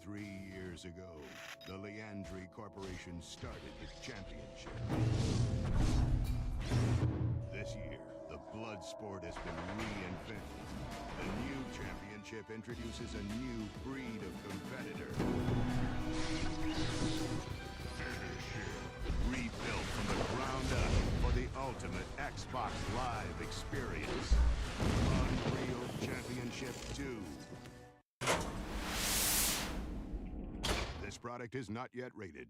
3 years ago, the Liandry Corporation started its championship. This year, the blood sport has been reinvented. The new championship introduces a new breed of competitor. Finish it. Rebuilt from the ground up for the ultimate Xbox Live experience. Unreal Championship 2. This product is not yet rated.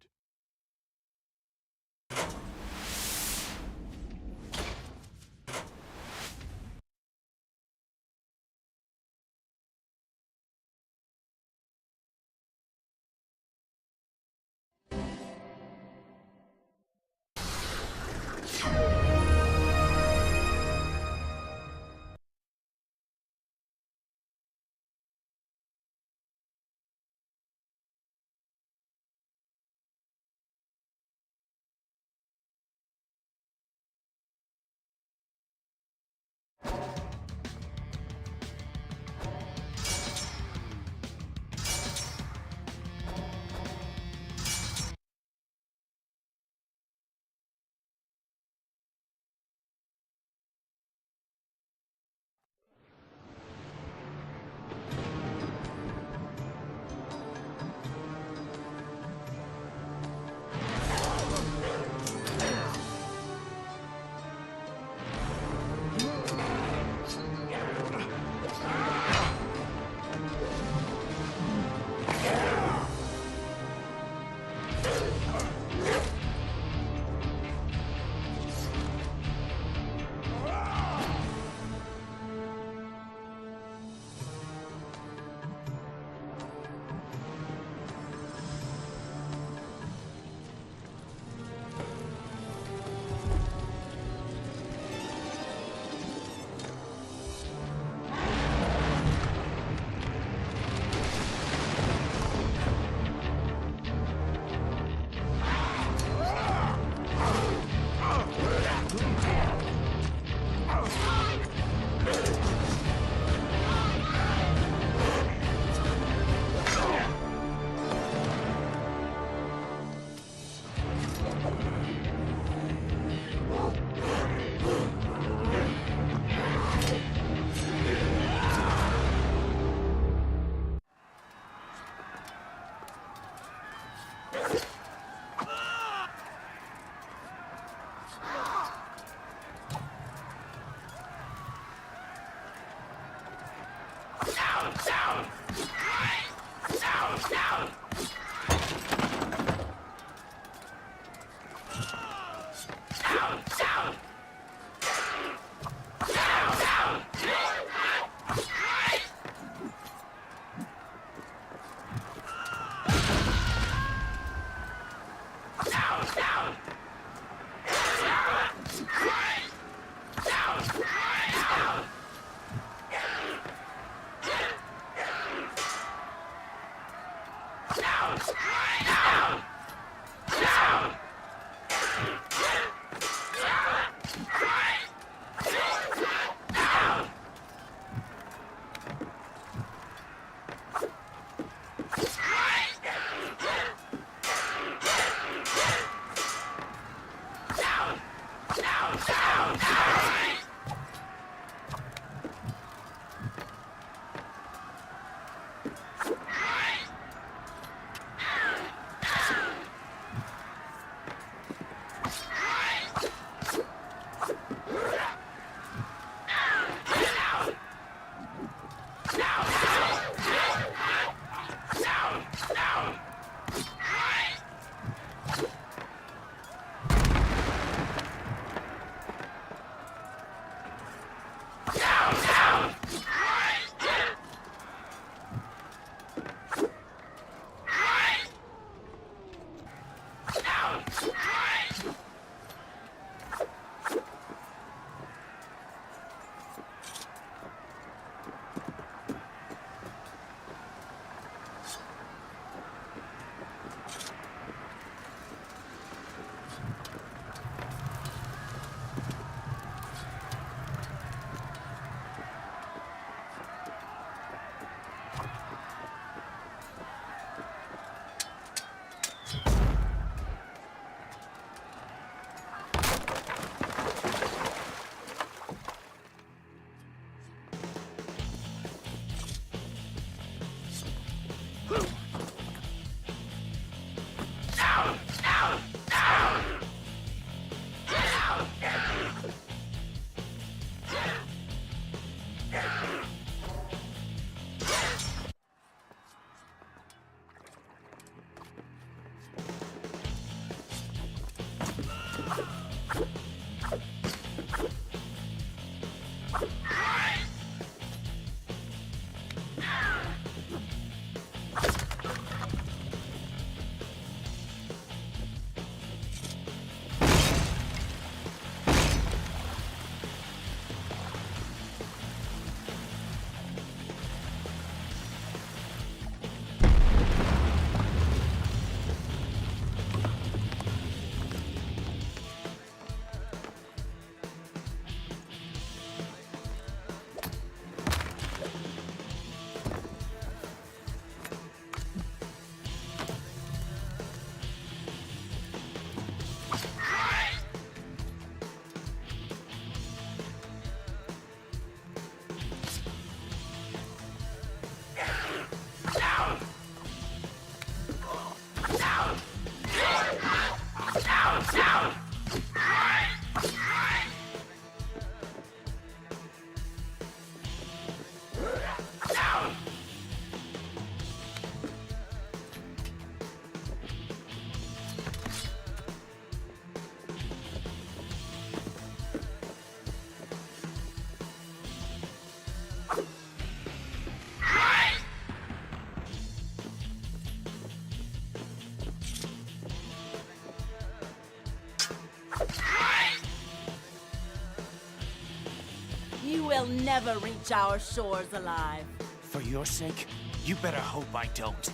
You will never reach our shores alive. For your sake, you better hope I don't.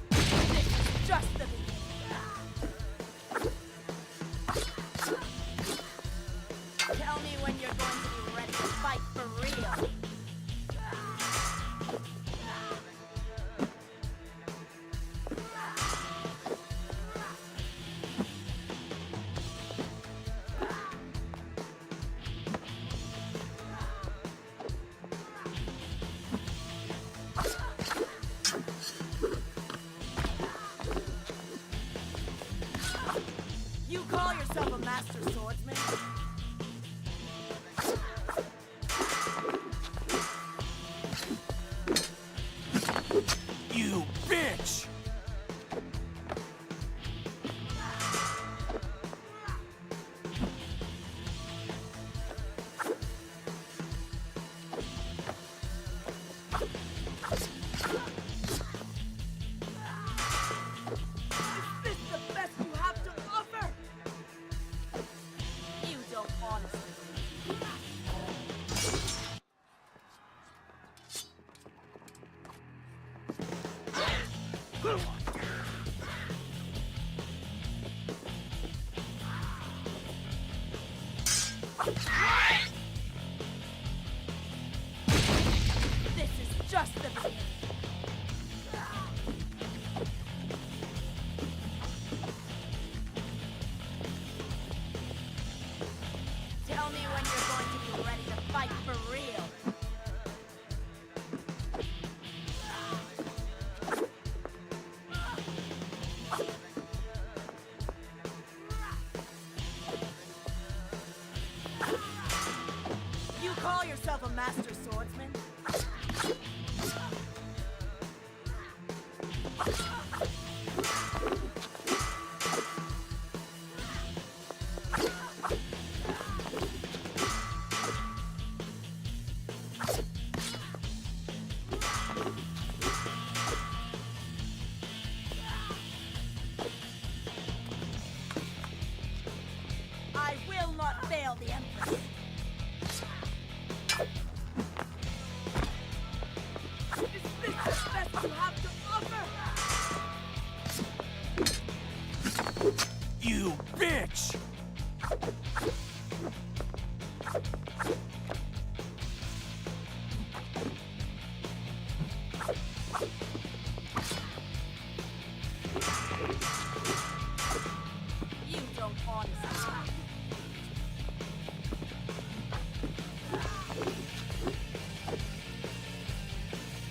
This is just the beginning. Tell me when you're going to be ready to fight for real. You call yourself a master swordsman? You bitch! Is this the best you have to offer? You don't honestly believe. This is just the beginning. Tell me when you're going to be ready to fight for real. You call yourself a master swordsman? I will not fail the Empress. Is this the best you have to offer? You bitch! You don't honestly.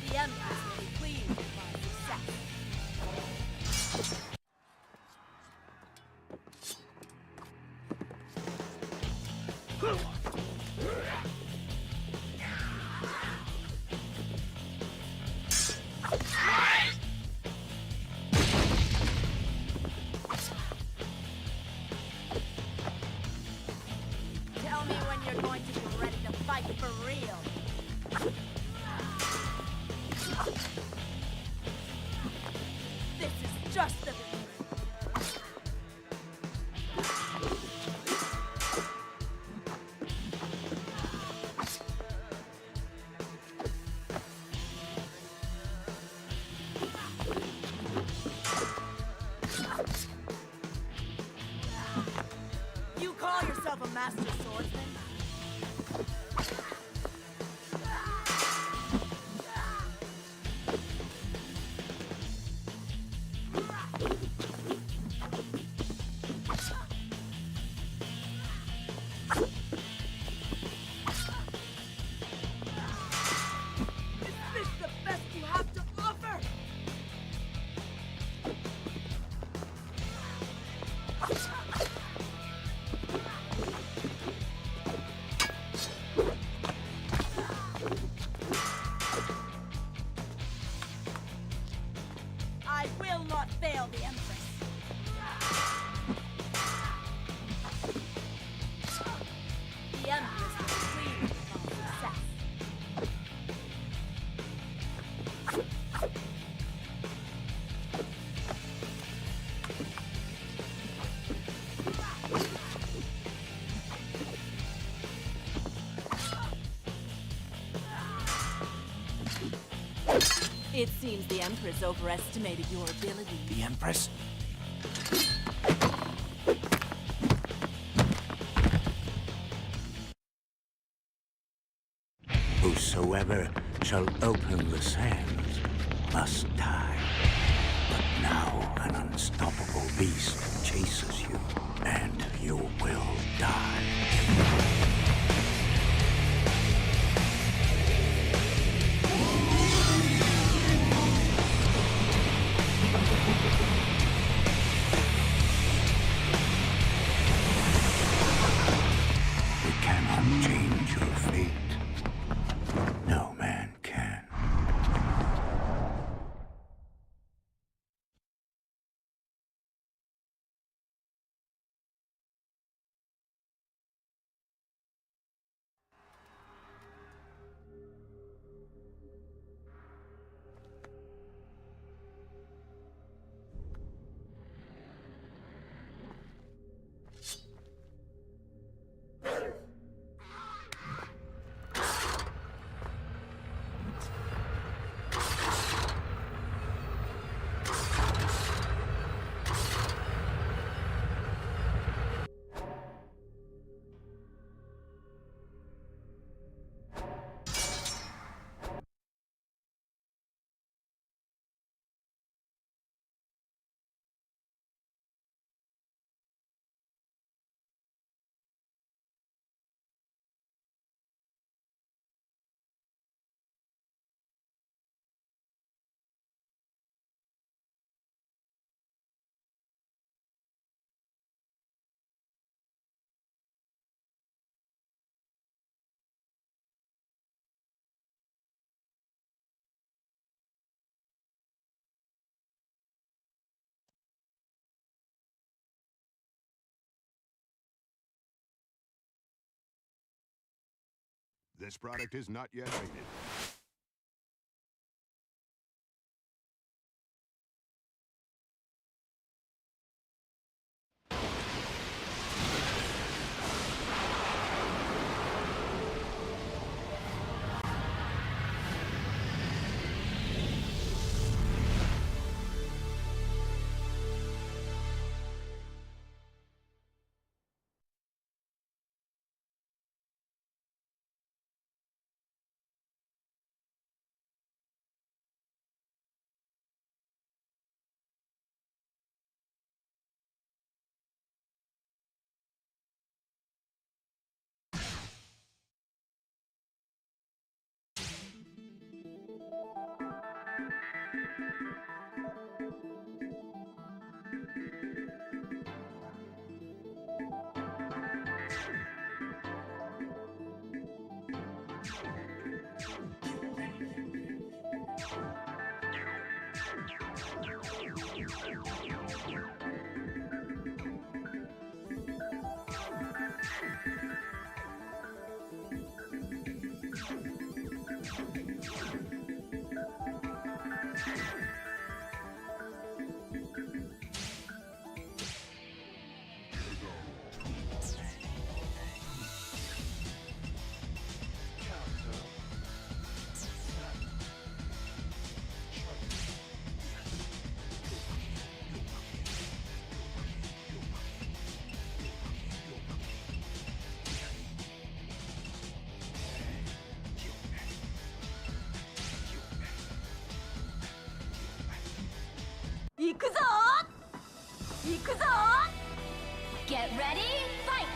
The Empress will be pleased with my success. Tell me when you're going to be ready to fight for real. This is just the beginning. You call yourself a master swordsman? Is this the best you have to offer? will not fail the Empress. The Empress will plead upon success. It seems the Empress overestimated your ability. The Empress? Whosoever shall open the sands must die. But now an unstoppable beast chases you, and you will die. We cannot change your fate. No man can. This product is not yet rated. Get ready, fight!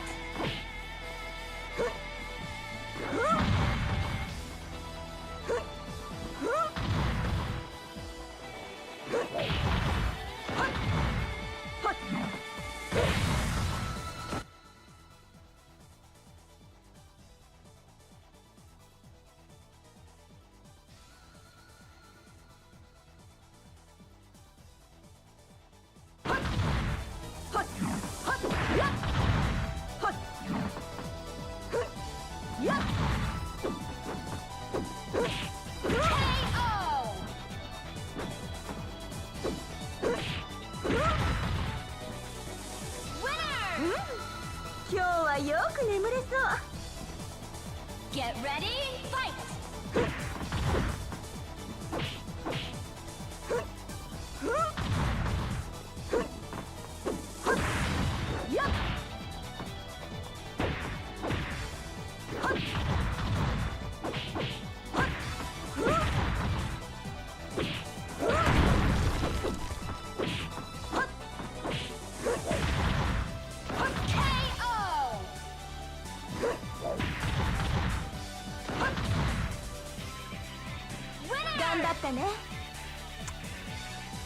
はよく眠れそう。Get ready, fight! KO! 頑張ったね。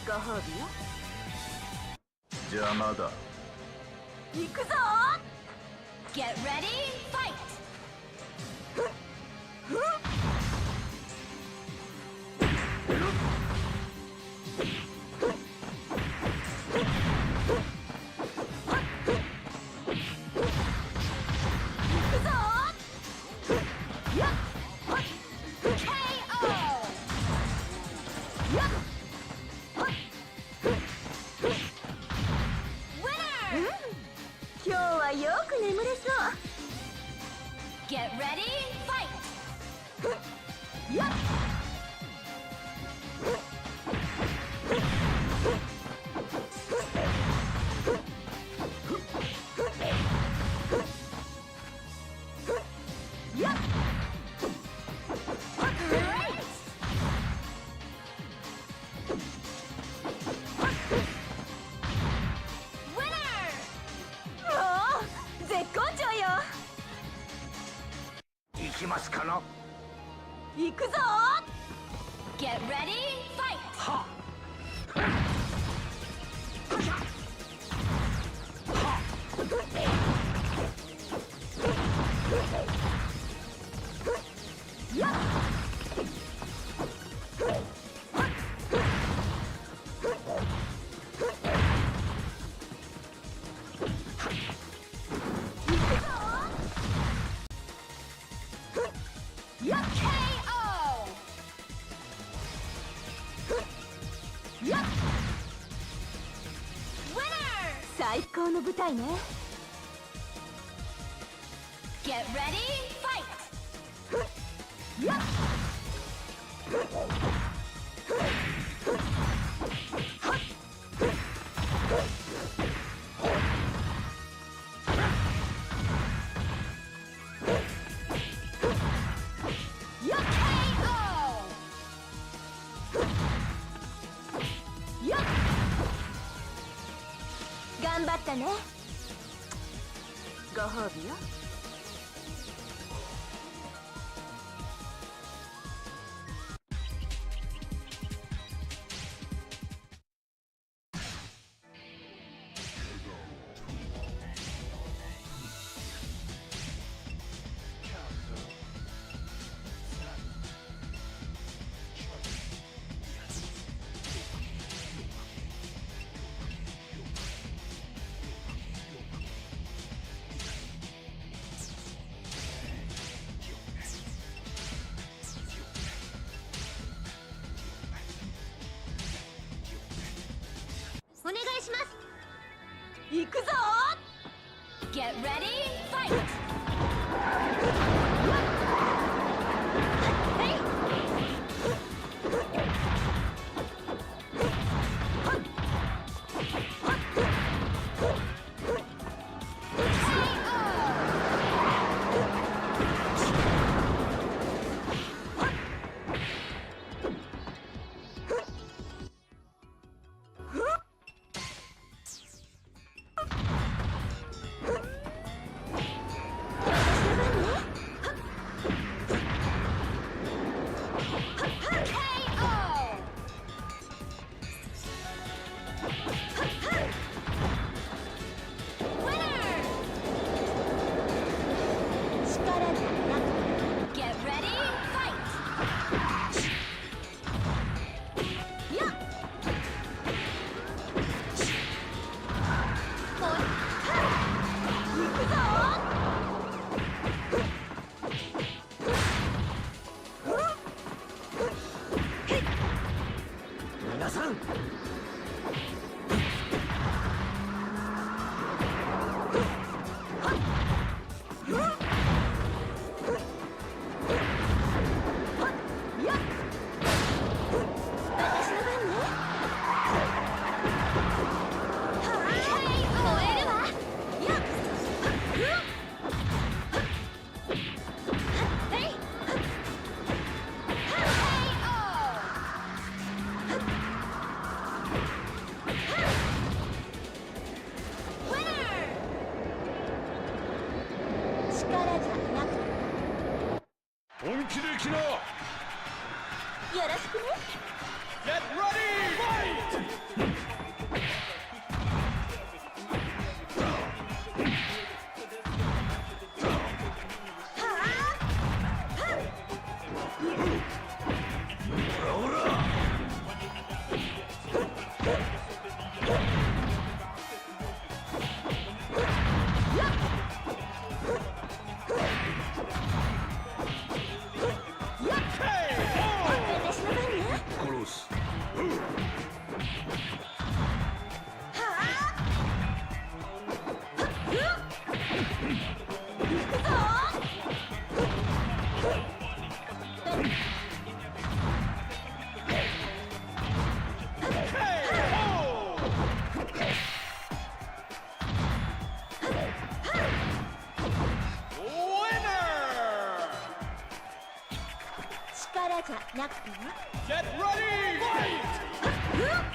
ご褒美よ。邪魔だ。行くぞ。Get ready, fight! Get ready, fight! Yup! Yup! Great! Winner! もう絶好調よ。行きますかな。行くぞ。Get ready, fight! はやっやっ KO! やっ Winner! 最高の舞台ね。Get ready, fight! やっやっ KO! やっ頑張ったね。ご褒美よ。お願いします。行くぞ。Get ready, fight! 皆さん。力じゃなくてね。 Get ready! Fight! やっ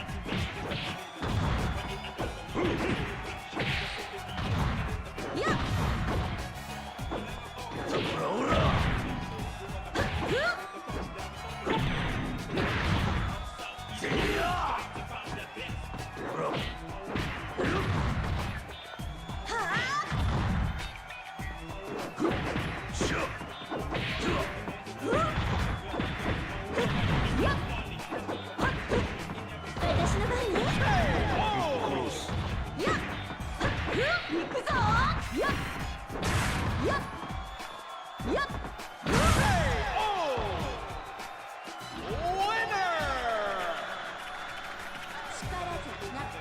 私の番ね。やっ行くぞやっやっやっ Winner! 力じゃなく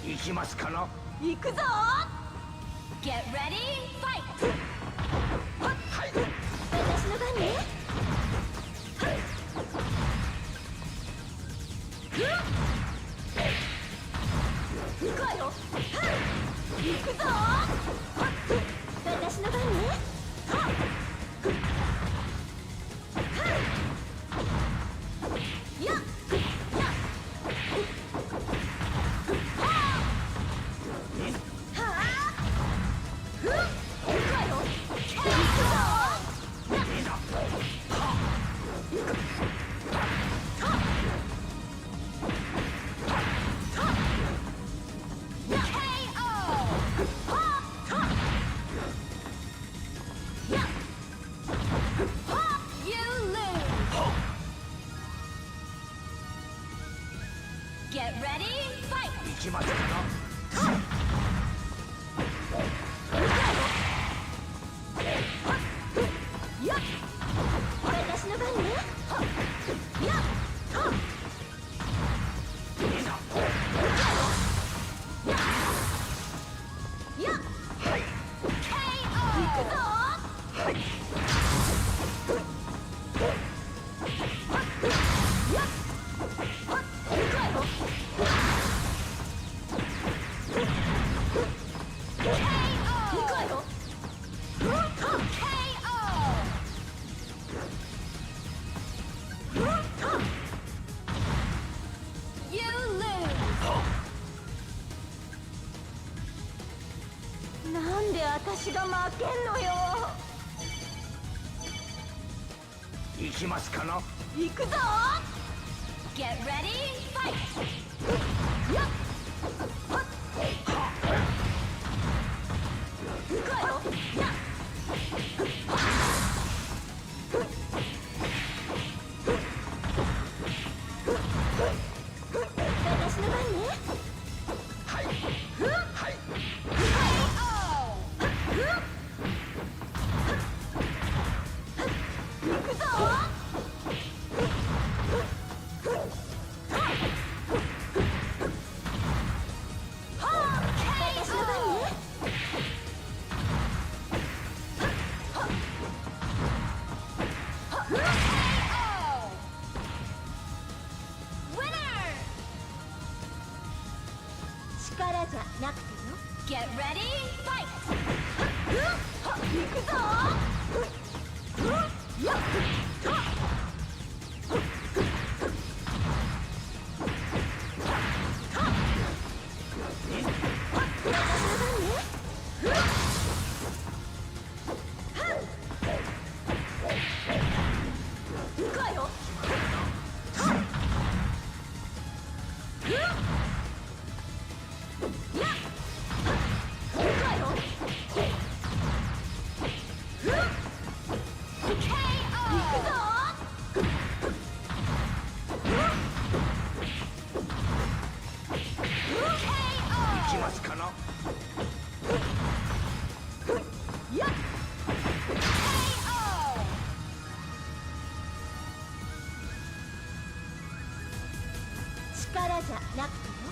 て行きますかな。行くぞ Get ready, fight! 私の番ね。行くわよ行くぞ私の番ね。やっやっGet ready, fight! 行きますかな。やっ私の番ね。やっやっ行くぞやっ行くわよ行くわよYou lose! なんで私が負けんのよ。行きますかな。行くぞ Get ready, fight! やっ行くわよやっ私の番ね。はいはい。行くぞ私の番ね。力じゃなくてよ。Get ready, fight! 行くぞやっ私の番ね。行くわよやっ行くわよ行くぞ力じゃなくても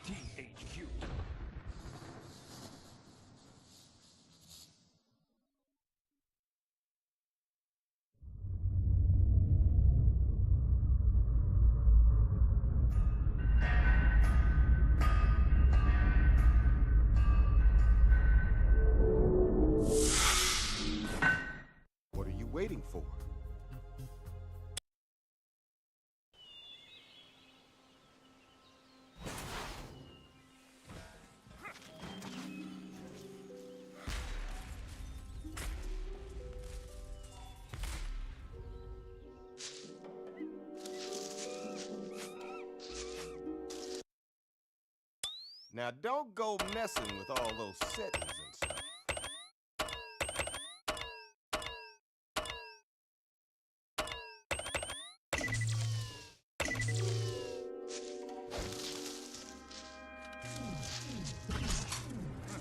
THQ. What are you waiting for? Now don't go messing with all those settings and stuff.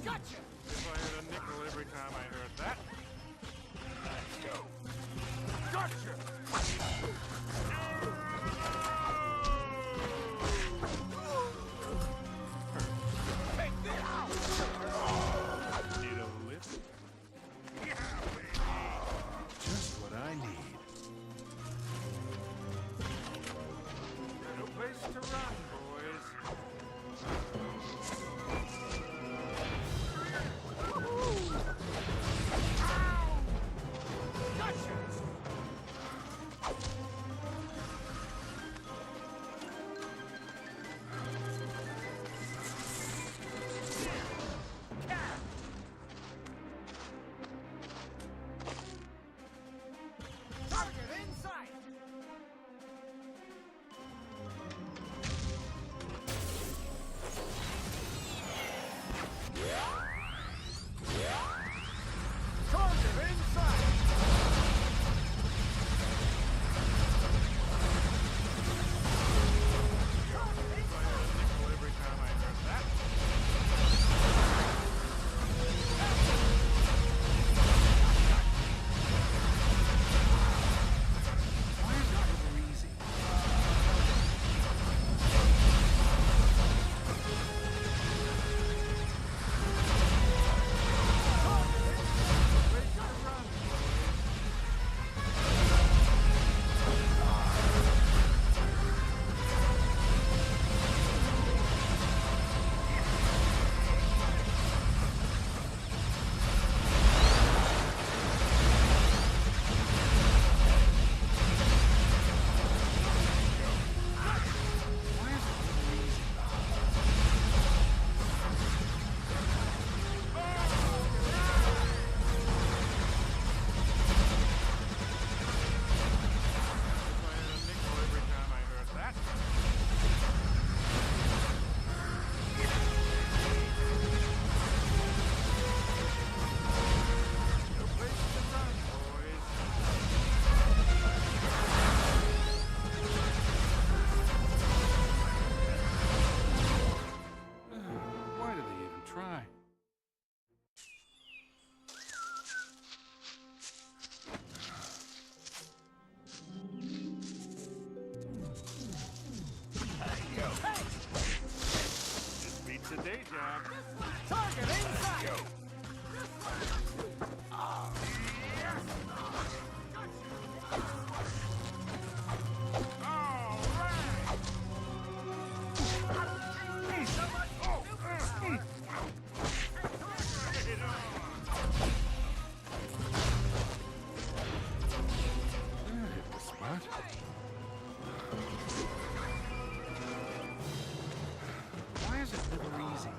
Gotcha! If I had a nickel every time I heard that. Let's go. Gotcha! Take this! jab. Target inside! Why is it never easy?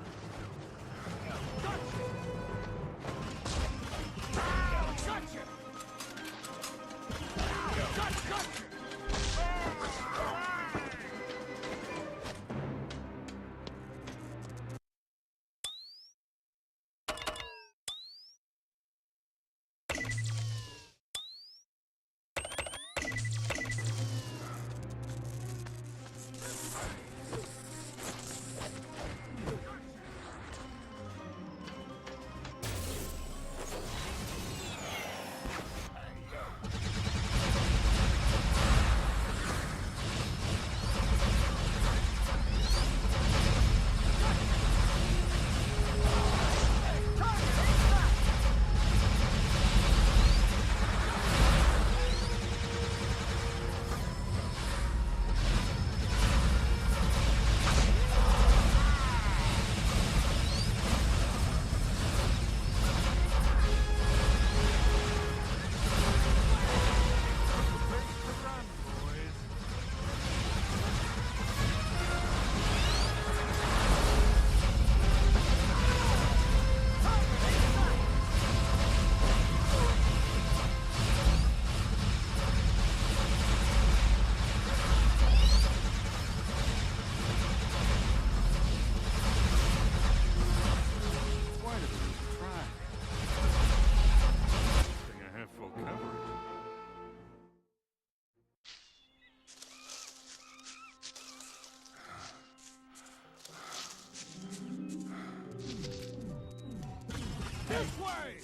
This way!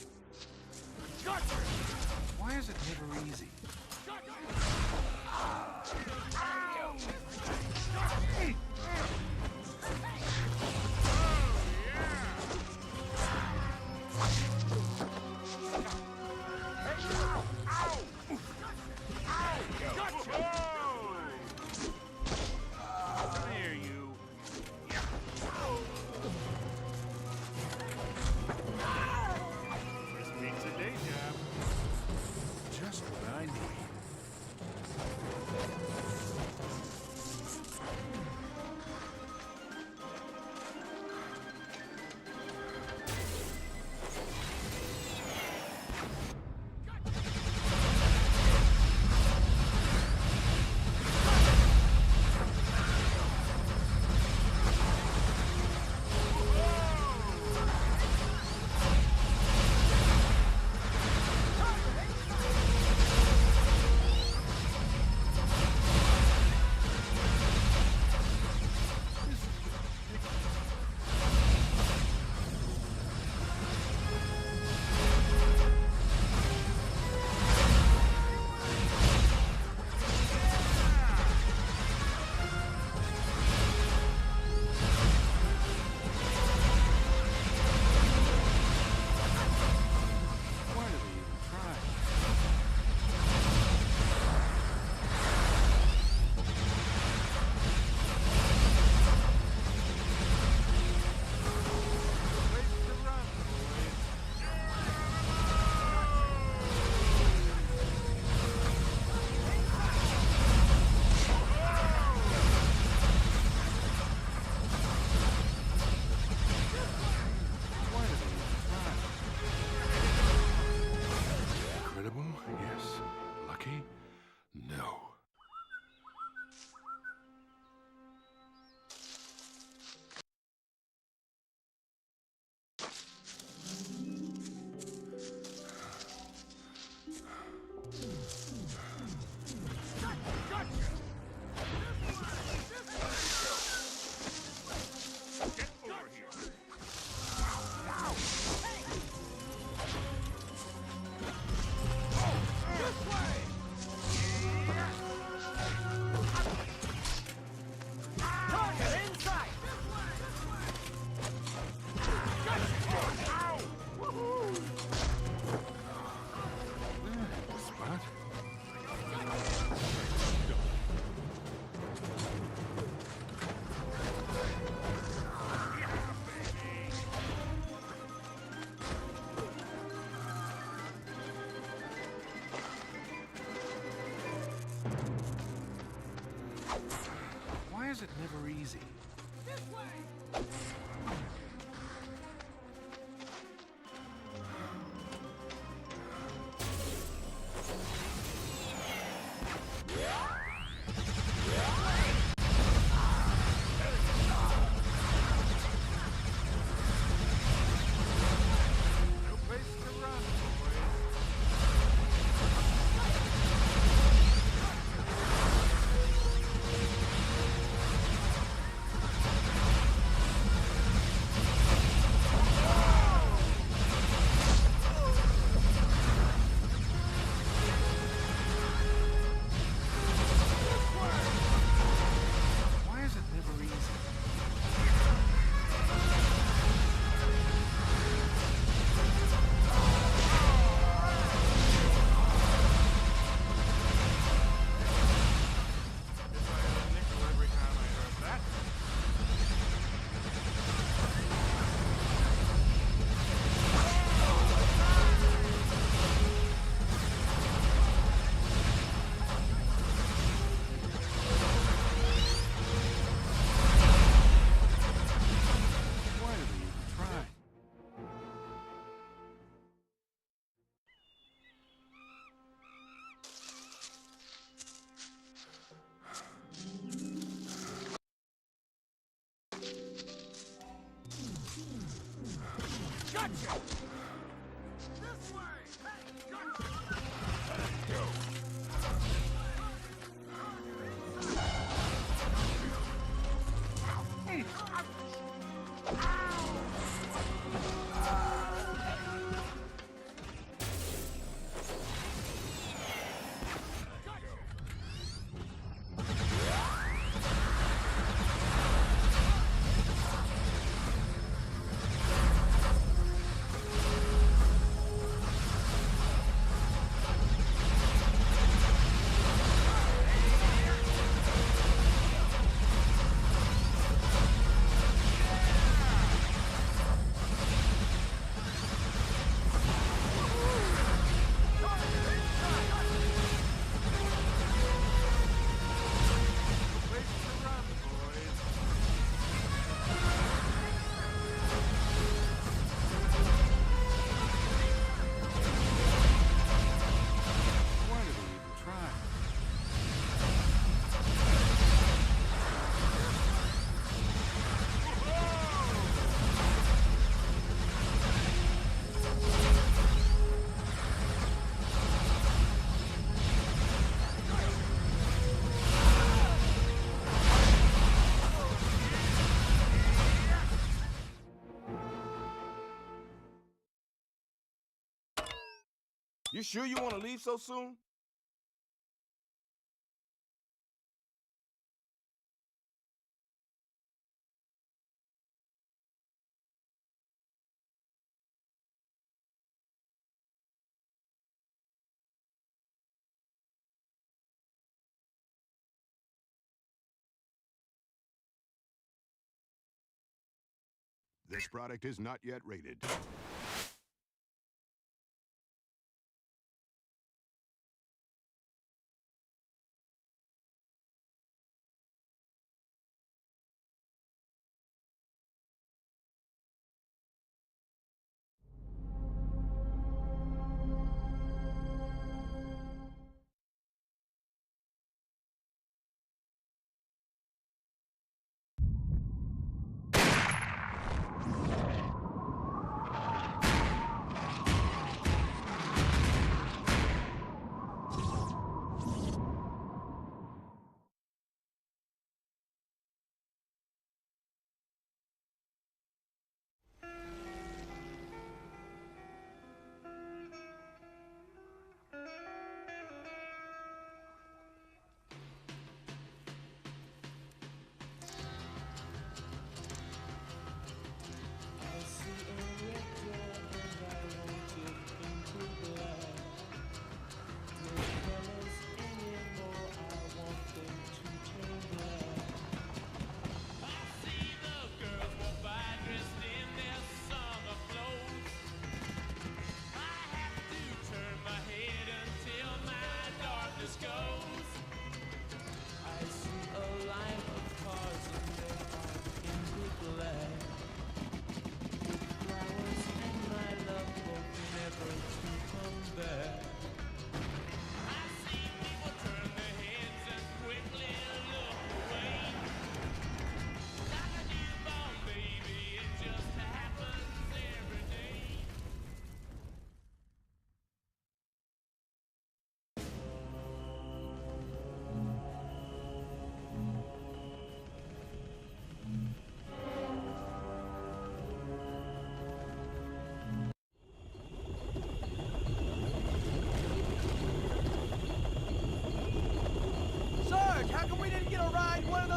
Gotcha! Why is it never easy? Come here, you. This beats a day job. Just what I need. is it never easy? No place to run, boys. Why is it never easy? If I had a nickel every time I heard that. Why do they even try? No place to run, boys. Why do they even try? You sure you want to leave so soon? This product is not yet rated.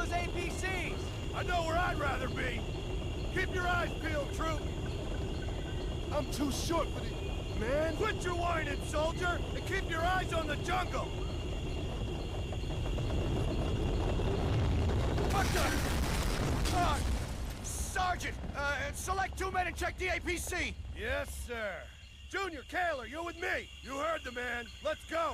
those APCs! I know where I'd rather be. Keep your eyes peeled, troop. I'm too short for this. Man, quit your whining, soldier, and keep your eyes on the jungle. What the? Sergeant, select 2 men and check the APC. Yes, sir. Junior, Kaler, you're with me. You heard the man. Let's go.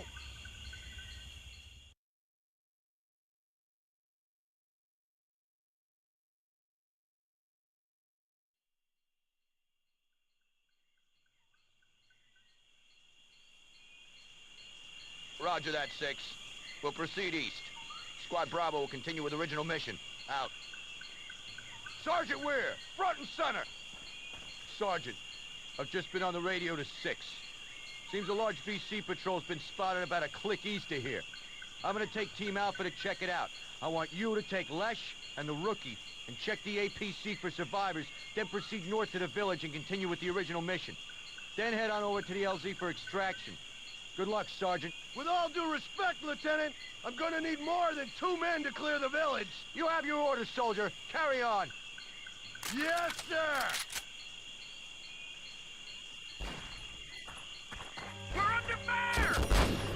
Roger that, 6. We'll proceed east. Squad Bravo will continue with original mission. Out. Sergeant Weir, front and center! Sergeant, I've just been on the radio to 6. Seems a large VC patrol's been spotted about a click east of here. I'm gonna take Team Alpha to check it out. I want you to take Lesh and the rookie and check the APC for survivors, then proceed north to the village and continue with the original mission. Then head on over to the LZ for extraction. Good luck, Sergeant. With all due respect, Lieutenant, I'm gonna need more than 2 men to clear the village. You have your orders, soldier. Carry on. Yes, sir! We're under fire!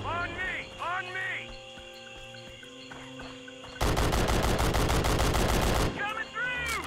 On me! On me! Coming through!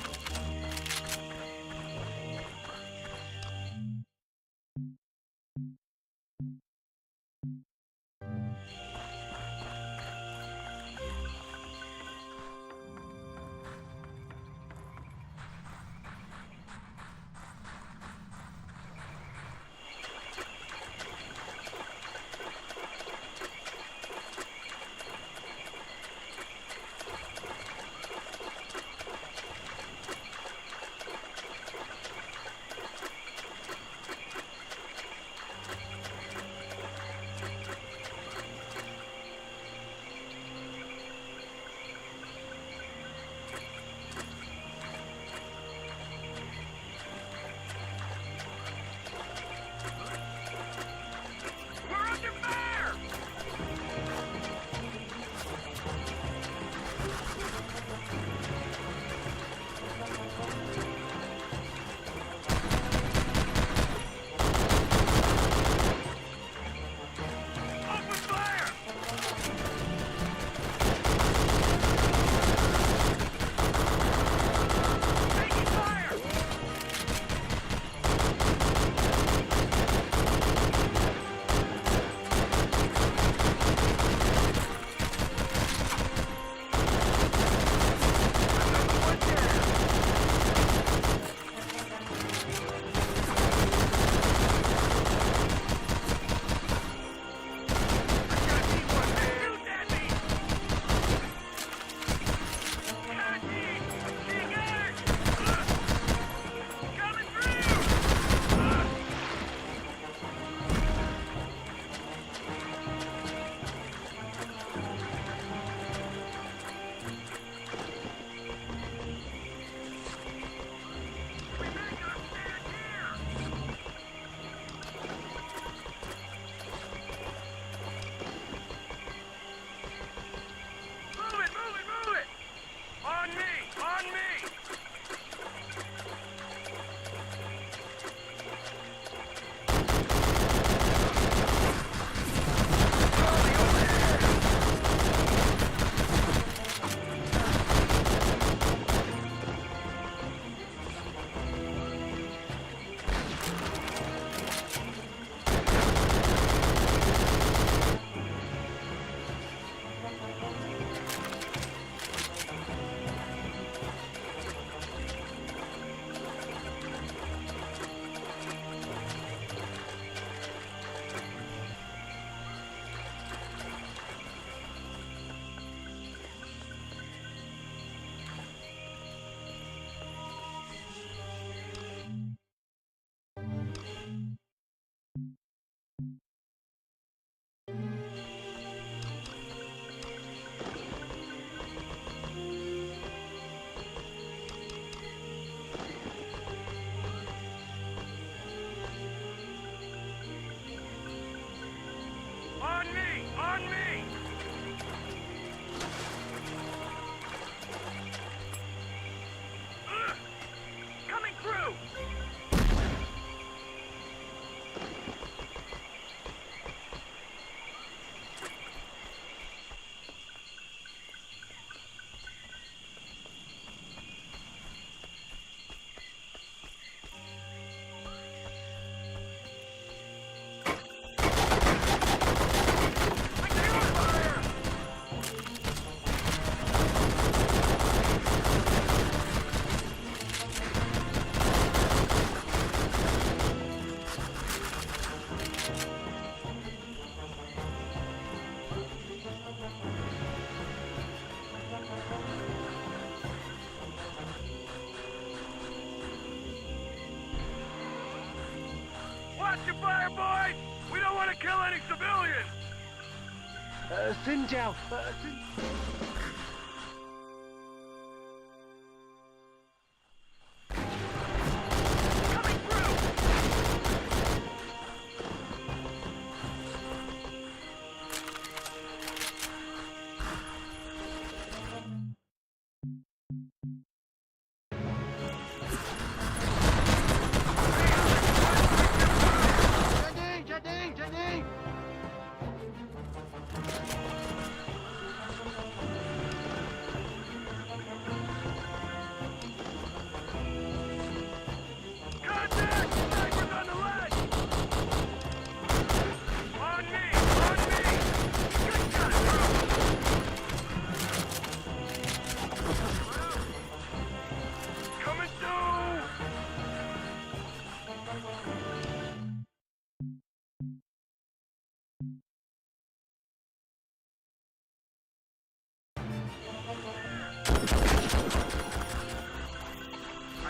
Xin chào.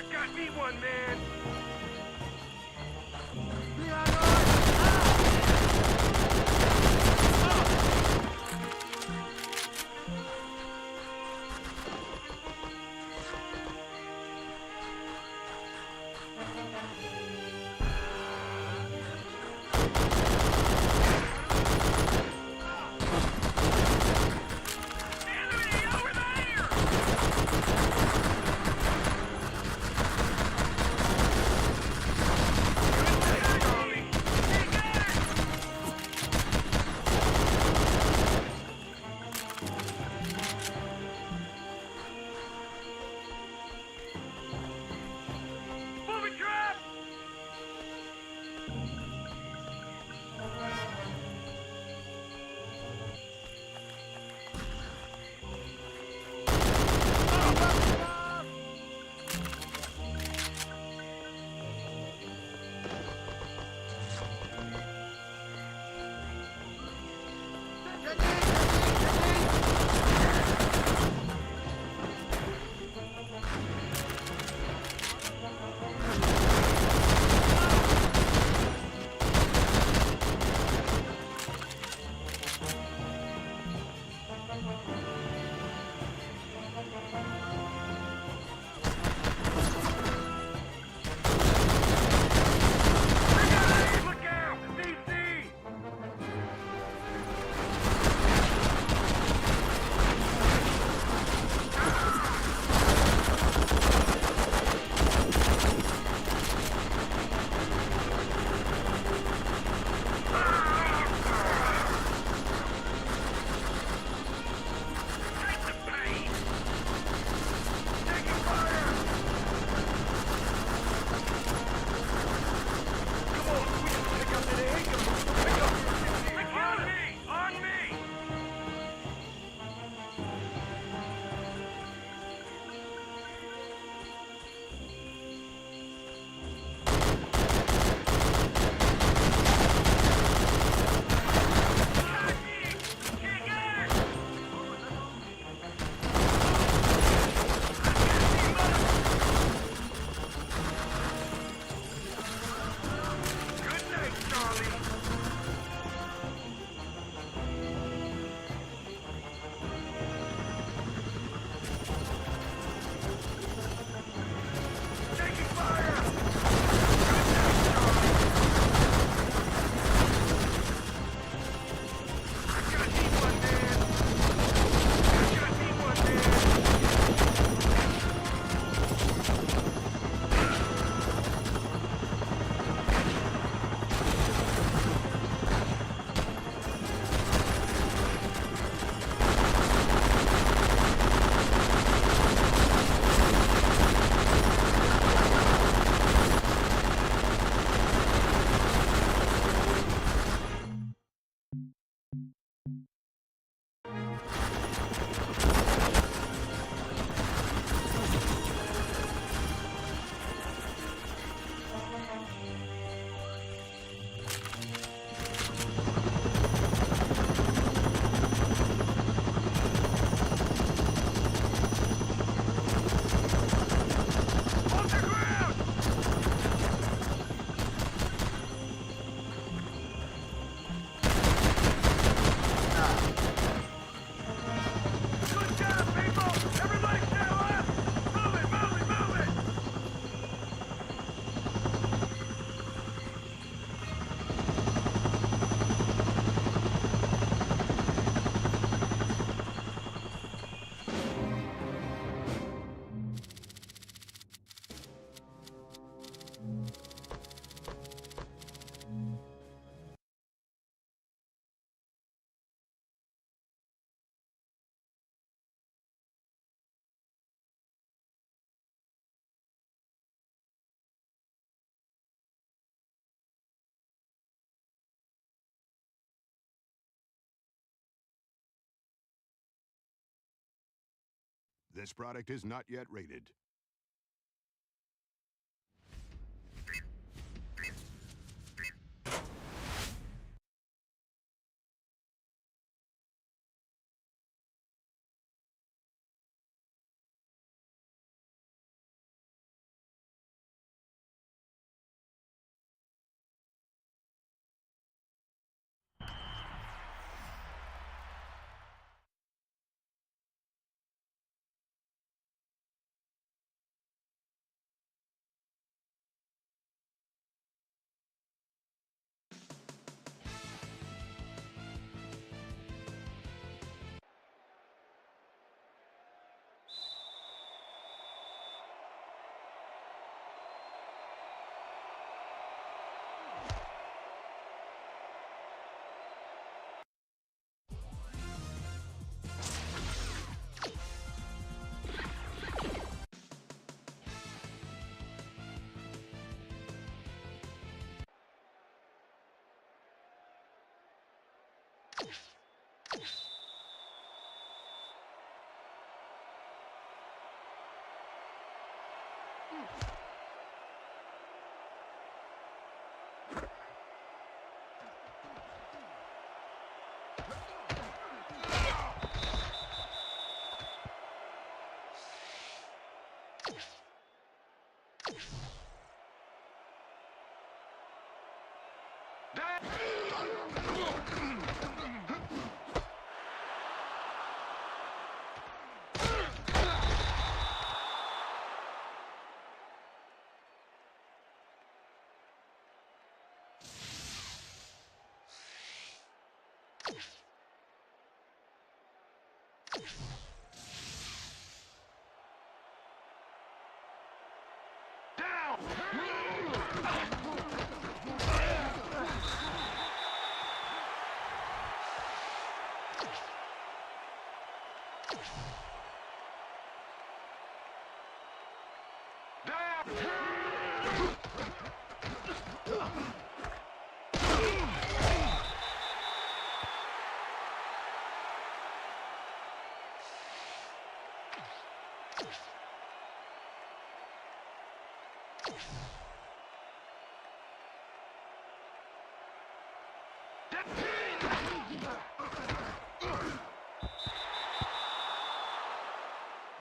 I got me one, man. This product is not yet rated.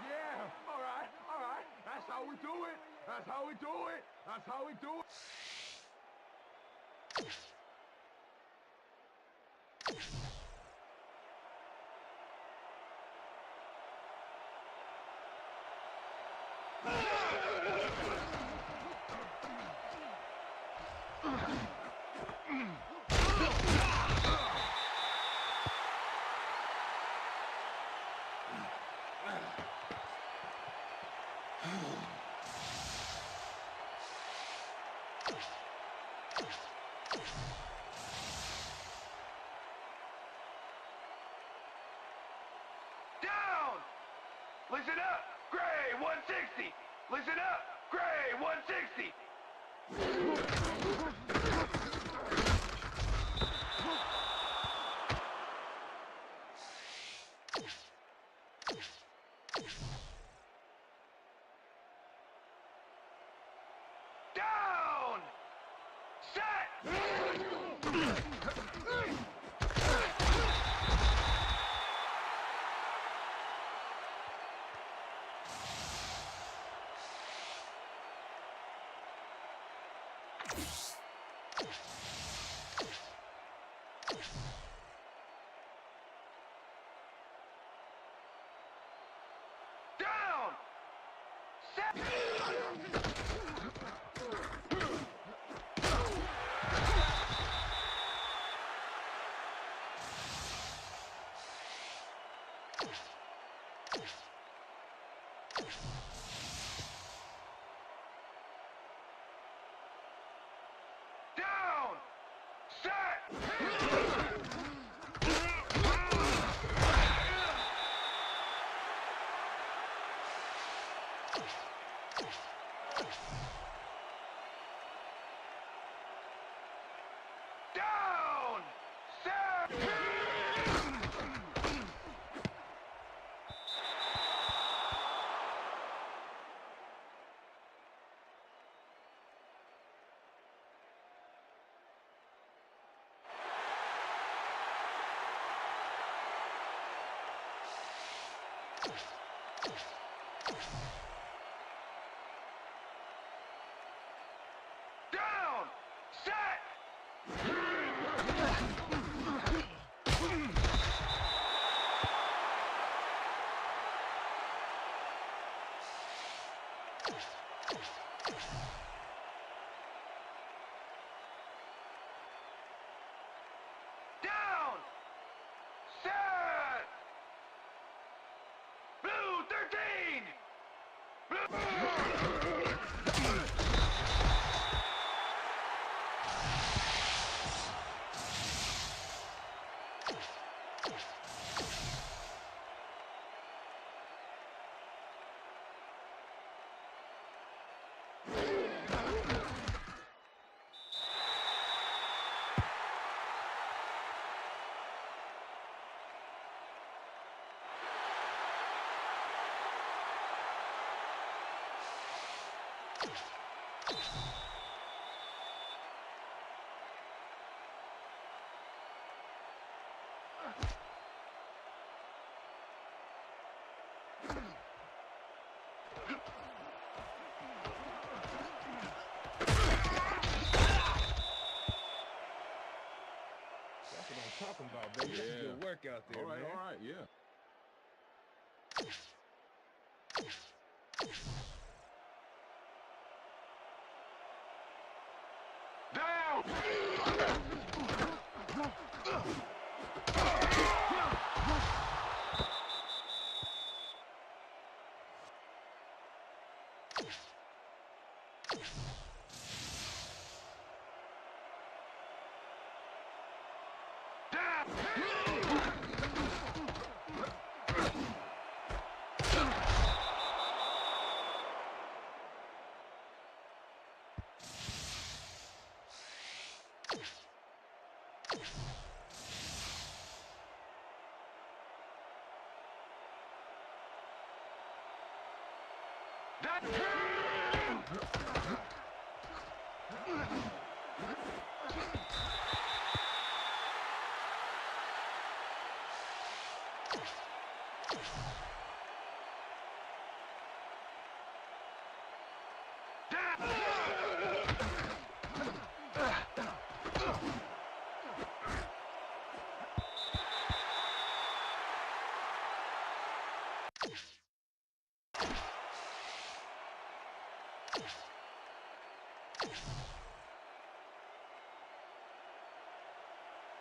Yeah, all right. That's how we do it. That's how we do it. That's how we do it. Down! Listen up, Gray 160! Listen up, Gray 160! Down! Set! Down! Set! Down! Set! Down! Set! Down! Set! Down! Set! Blue 13! That's what I'm talking about, baby. That's a good work out there, man. All right, yeah. Down!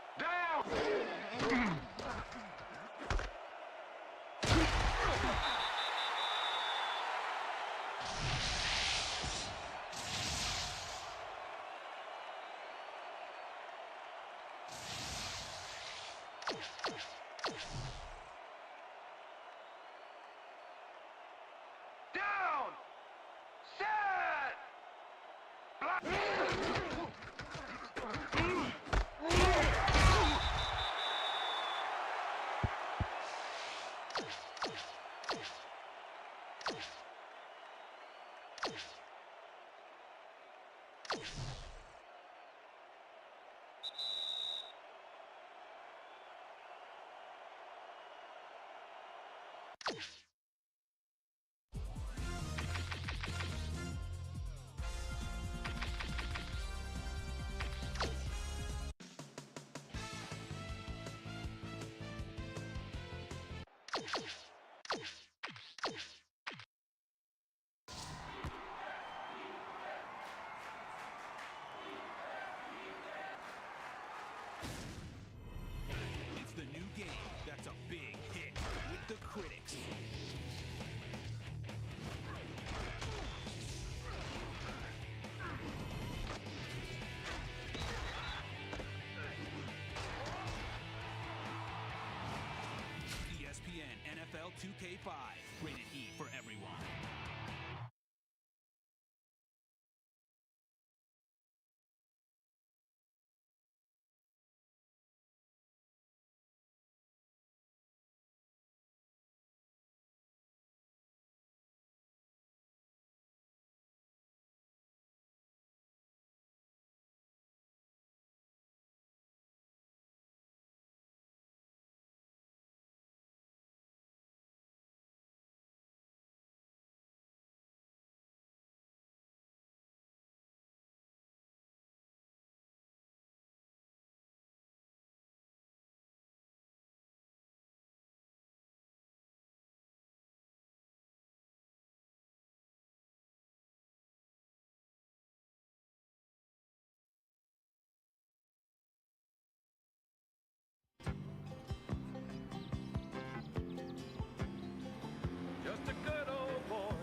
Down! Down! Set! It's the new game that's a big hit with the critics. ESPN NFL 2K5, rated E for everyone. just a good old boy.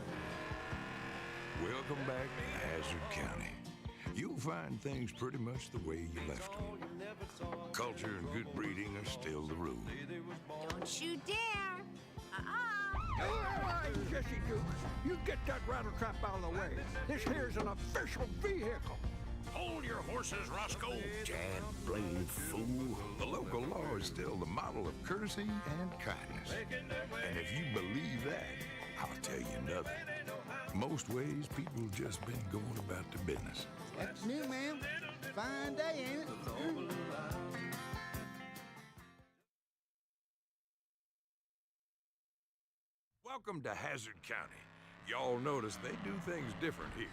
Welcome back to Hazard County. You'll find things pretty much the way you left them. Culture and good breeding are still the rule. Don't you dare! Hey, Jesse Dukes, you get that rattletrap out of the way. This here's an official vehicle. Hold your horses, Roscoe. Jab-brained fool. The local law is still the model of courtesy and kindness. And if you believe that, I'll tell you nothing. Most ways, people have just been going about their business. Afternoon, ma'am. Fine day, ain't it? Welcome to Hazard County. Y'all notice they do things different here.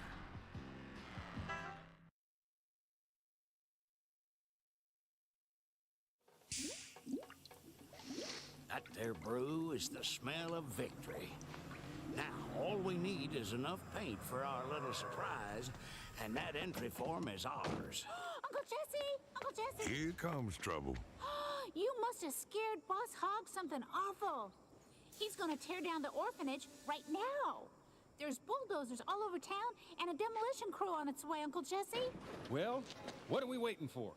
That there brew is the smell of victory. Now, all we need is enough paint for our little surprise, and that entry form is ours. Uncle Jesse! Uncle Jesse! Here comes trouble. You must have scared Boss Hogg something awful. He's gonna tear down the orphanage right now. There's bulldozers all over town and a demolition crew on its way, Uncle Jesse. Well, what are we waiting for?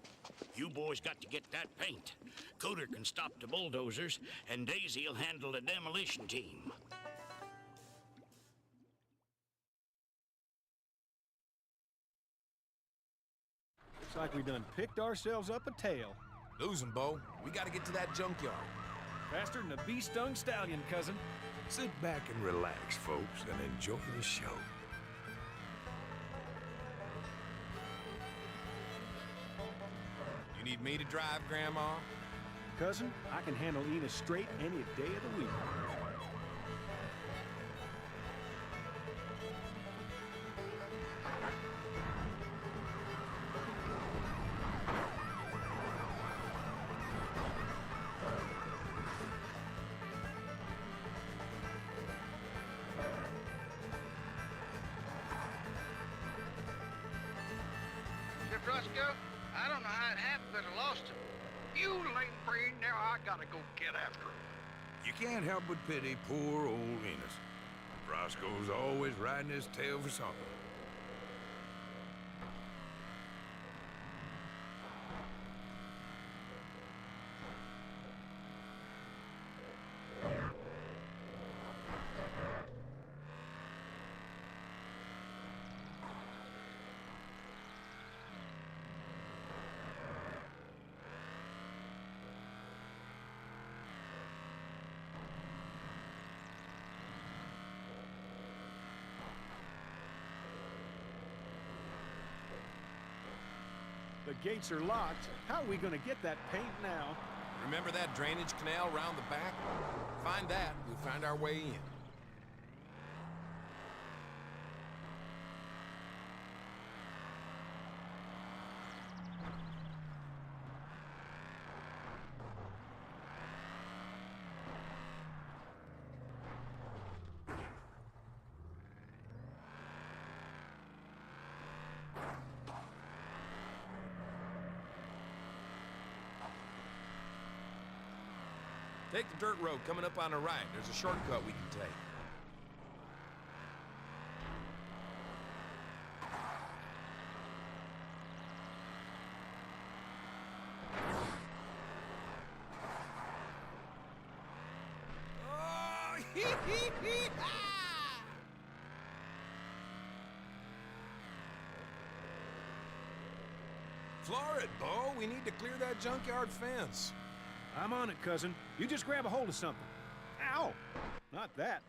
You boys got to get that paint. Cooter can stop the bulldozers, and Daisy'll handle the demolition team. Looks like we done picked ourselves up a tail. Losing, Bo. We gotta get to that junkyard. Faster than a bee-stung stallion, cousin. Sit back and relax, folks, and enjoy the show. You need me to drive, Grandma? Cousin, I can handle Enos straight any day of the week. Roscoe, I don't know how it happened, but I lost him. You lame brain, now I gotta go get after him. You can't help but pity poor old Enos. Roscoe's always riding his tail for something. The gates are locked. How are we gonna get that paint now? Remember that drainage canal round the back? Find that, we'll find our way in. Take the dirt road coming up on the right. There's a shortcut we can take. Oh, hee-hee-hee-ha! Floor it, Bo. We need to clear that junkyard fence. I'm on it, cousin. You just grab a hold of something. Ow! Not that.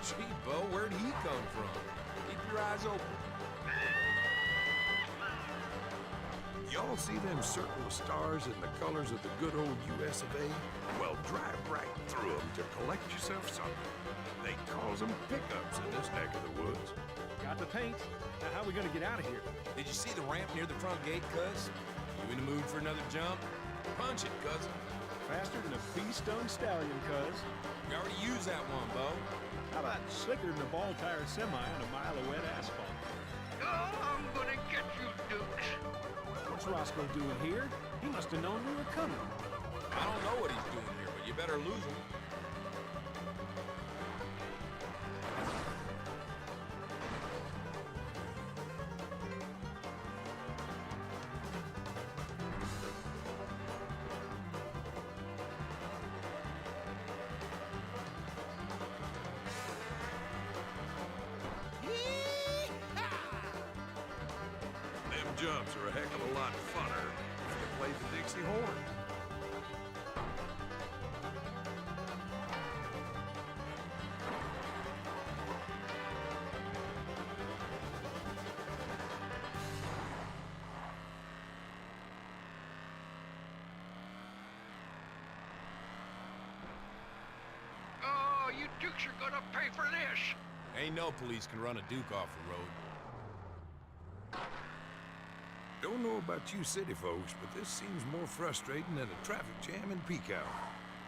Gee, Bo, where'd he come from? Keep your eyes open. Y'all see them circle of stars in the colors of the good old US of A? Well, drive right through them to collect yourself something. They calls them pickups in this neck of the woods. Got the paint. Now how are we gonna get out of here? Did you see the ramp near the front gate, cuz? You in the mood for another jump? Punch it, cousin. Faster than a bee-stung stallion, cuz. You already used that one, Bo. How about slicker than a ball-tired semi on a mile of wet asphalt? Oh, I'm gonna get you, Dukes. What's Roscoe doing here? He must have known we were coming. I don't know what he's doing here, but you better lose him. Them jumps are a heck of a lot funner if you play the Dixie horn. Oh, you Dukes are gonna pay for this. Ain't no police can run a Duke off the road. Don't know about you city folks, but this seems more frustrating than a traffic jam in peak hour.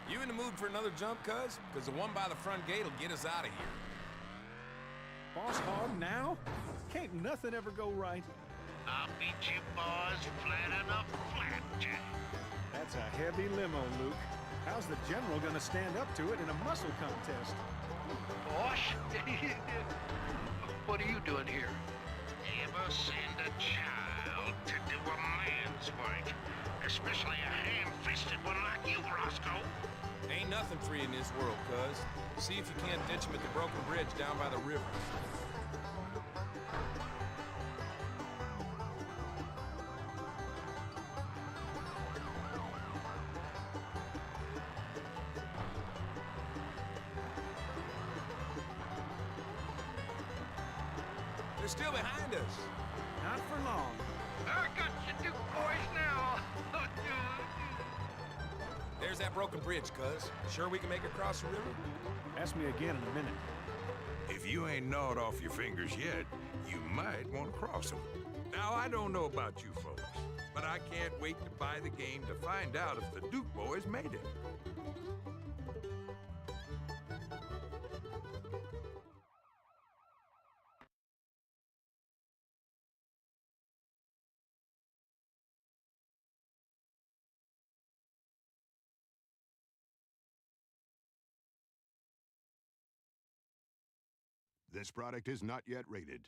You in the mood for another jump, cuz? Because the one by the front gate will get us out of here. Boss Hog now? Can't nothing ever go right? I'll beat you boys flat enough flat, Jack. That's a heavy limo, Luke. How's the General gonna stand up to it in a muscle contest? Boss? What are you doing here? Ever send a child to do a man's work, especially a ham-fisted one like you, Roscoe? Ain't nothing free in this world, cuz. See if you can't ditch him at the broken bridge down by the river. They're still behind us. Not for long. I got you, Duke boys now. There's that broken bridge, cuz. Sure we can make it across the river? Ask me again in a minute. If you ain't gnawed off your fingers yet, you might want to cross them. Now, I don't know about you folks, but I can't wait to buy the game to find out if the Duke boys made it. This product is not yet rated.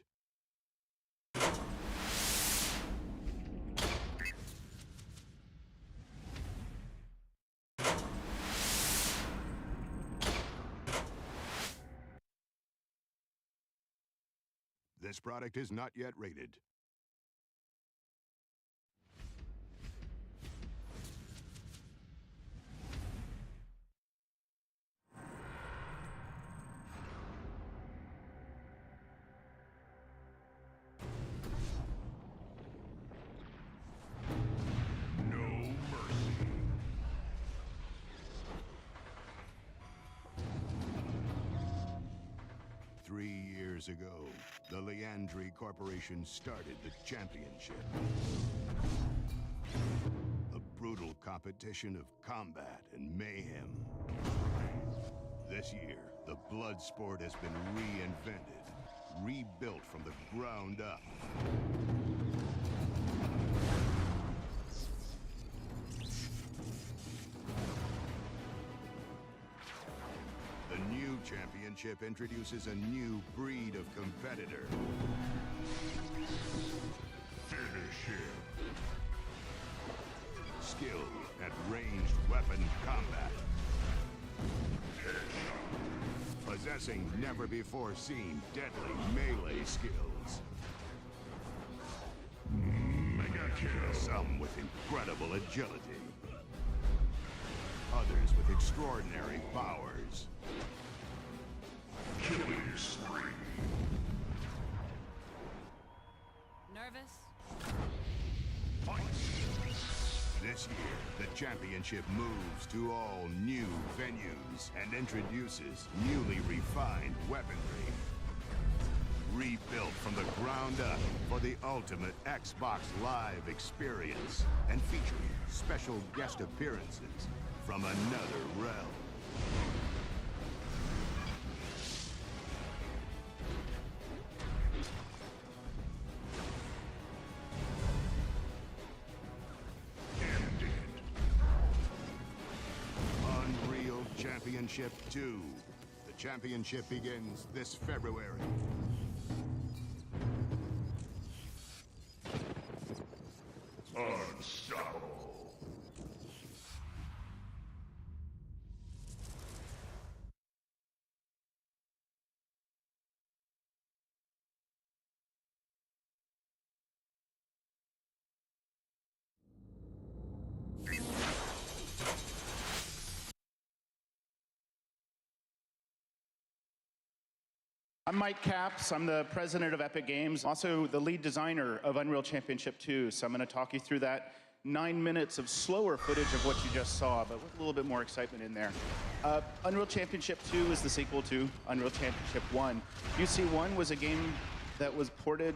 This product is not yet rated. No mercy. Years ago, the Leandri Corporation started the championship. A brutal competition of combat and mayhem. This year, the blood sport has been reinvented, rebuilt from the ground up. The new championship introduces a new breed of competitor. Finish him. Skilled at ranged weapon combat. Possessing never-before-seen deadly melee skills. Mega kill. Some with incredible agility. Others with extraordinary powers. Killing spree. Nervous? This year, the championship moves to all new venues and introduces newly refined weaponry. Rebuilt from the ground up for the ultimate Xbox Live experience and featuring special guest appearances from another realm. Unreal Championship 2. The championship begins this February. Unstoppable. I'm Mike Capps. I'm the president of Epic Games, also the lead designer of Unreal Championship 2. So I'm going to talk you through that 9 minutes of slower footage of what you just saw, but with a little bit more excitement in there. Unreal Championship 2 is the sequel to Unreal Championship 1. UC1 was a game that was ported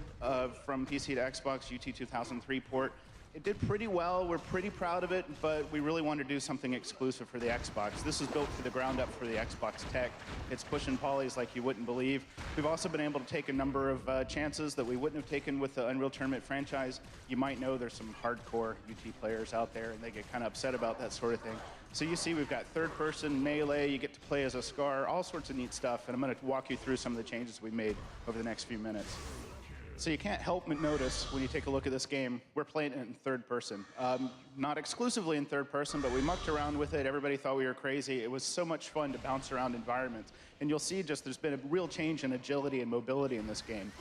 from PC to Xbox, UT 2003 port. It did pretty well. We're pretty proud of it, but we really want to do something exclusive for the Xbox. This was built from the ground up for the Xbox tech. It's pushing polys like you wouldn't believe. We've also been able to take a number of chances that we wouldn't have taken with the Unreal Tournament franchise. You might know there's some hardcore UT players out there, and they get kind of upset about that sort of thing. So you see we've got third-person, melee, you get to play as a Scar, all sorts of neat stuff, and I'm going to walk you through some of the changes we made over the next few minutes. So you can't help but notice when you take a look at this game, we're playing it in third person. Not exclusively in third person, but we mucked around with it. Everybody thought we were crazy. It was so much fun to bounce around environments. And you'll see just there's been a real change in agility and mobility in this game.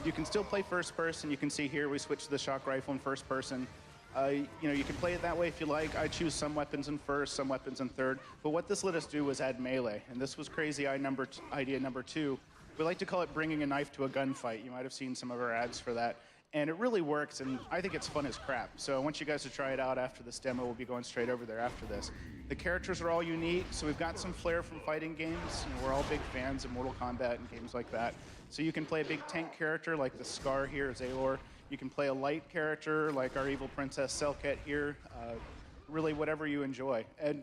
You can still play first person. You can see here we switched to the shock rifle in first person. You can play it that way if you like. I choose some weapons in first, some weapons in third. But what this let us do was add melee. And this was crazy idea number 2. We like to call it bringing a knife to a gunfight. You might have seen some of our ads for that. And it really works, and I think it's fun as crap. So I want you guys to try it out after this demo. We'll be going straight over there after this. The characters are all unique, so we've got some flair from fighting games. We're all big fans of Mortal Kombat and games like that. So you can play a big tank character like the Scar here, Zaylor. You can play a light character like our evil princess Selket here. Really whatever you enjoy. And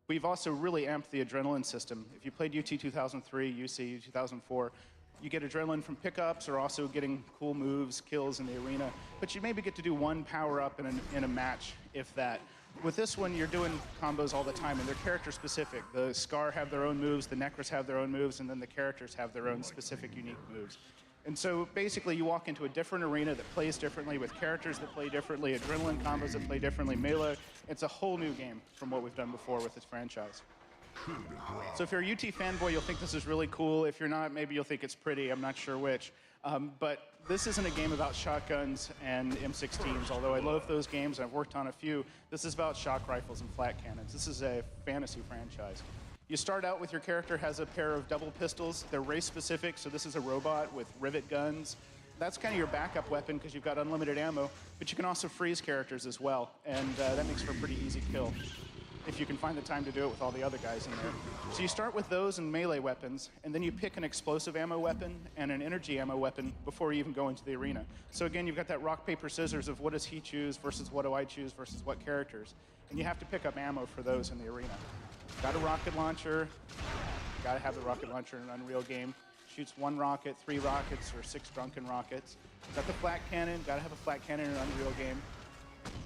we've also really amped the adrenaline system. If you played UT 2003, UC 2004, you get adrenaline from pickups or also getting cool moves, kills in the arena. But you maybe get to do one power-up in a match, if that. With this one, you're doing combos all the time, and they're character-specific. The Scar have their own moves, the Necros have their own moves, and then the characters have their own specific, unique moves. And so basically you walk into a different arena that plays differently with characters that play differently, adrenaline combos that play differently, melee. It's a whole new game from what we've done before with this franchise. So if you're a UT fanboy, you'll think this is really cool. If you're not, maybe you'll think it's pretty. I'm not sure which. But this isn't a game about shotguns and M16s, although I love those games. I've worked on a few. This is about shock rifles and flat cannons. This is a fantasy franchise. You start out with your character has a pair of double pistols. They're race-specific, so this is a robot with rivet guns. That's kind of your backup weapon because you've got unlimited ammo, but you can also freeze characters as well, and that makes for a pretty easy kill if you can find the time to do it with all the other guys in there. So you start with those and melee weapons, and then you pick an explosive ammo weapon and an energy ammo weapon before you even go into the arena. So again, you've got that rock, paper, scissors of what does he choose versus what do I choose versus what characters. And you have to pick up ammo for those in the arena. Got a rocket launcher. Got to have the rocket launcher in an Unreal game. Shoots 1 rocket, 3 rockets, or 6 drunken rockets. Got the flat cannon. Got to have a flat cannon in an Unreal game.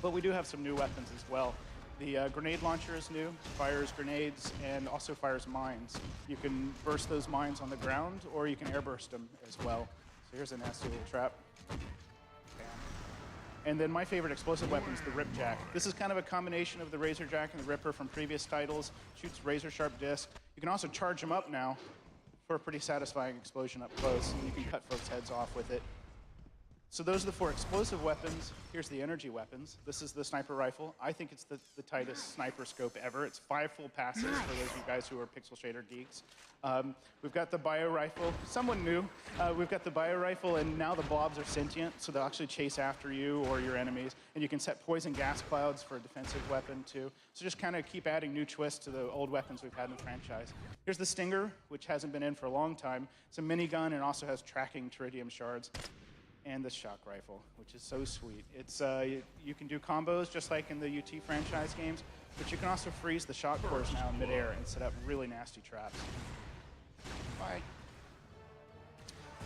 But we do have some new weapons as well. The grenade launcher is new, fires grenades, and also fires mines. You can burst those mines on the ground, or you can airburst them as well. So here's a nasty little trap. And then my favorite explosive weapon is the Ripjack. This is kind of a combination of the Razorjack and the Ripper from previous titles. Shoots razor-sharp disc. You can also charge them up now for a pretty satisfying explosion up close. And you can cut folks' heads off with it. So those are the 4 explosive weapons. Here's the energy weapons. This is the sniper rifle. I think it's the tightest sniper scope ever. It's 5 full passes for those of you guys who are pixel shader geeks. We've got the bio rifle. Someone new. We've got the bio rifle, and now the blobs are sentient, so they'll actually chase after you or your enemies. And you can set poison gas clouds for a defensive weapon, too. So just kind of keep adding new twists to the old weapons we've had in the franchise. Here's the Stinger, which hasn't been in for a long time. It's a minigun and also has tracking Teridium shards. And the shock rifle, which is so sweet. It's you can do combos just like in the UT franchise games, but you can also freeze the shock cores now in midair and set up really nasty traps. Bye.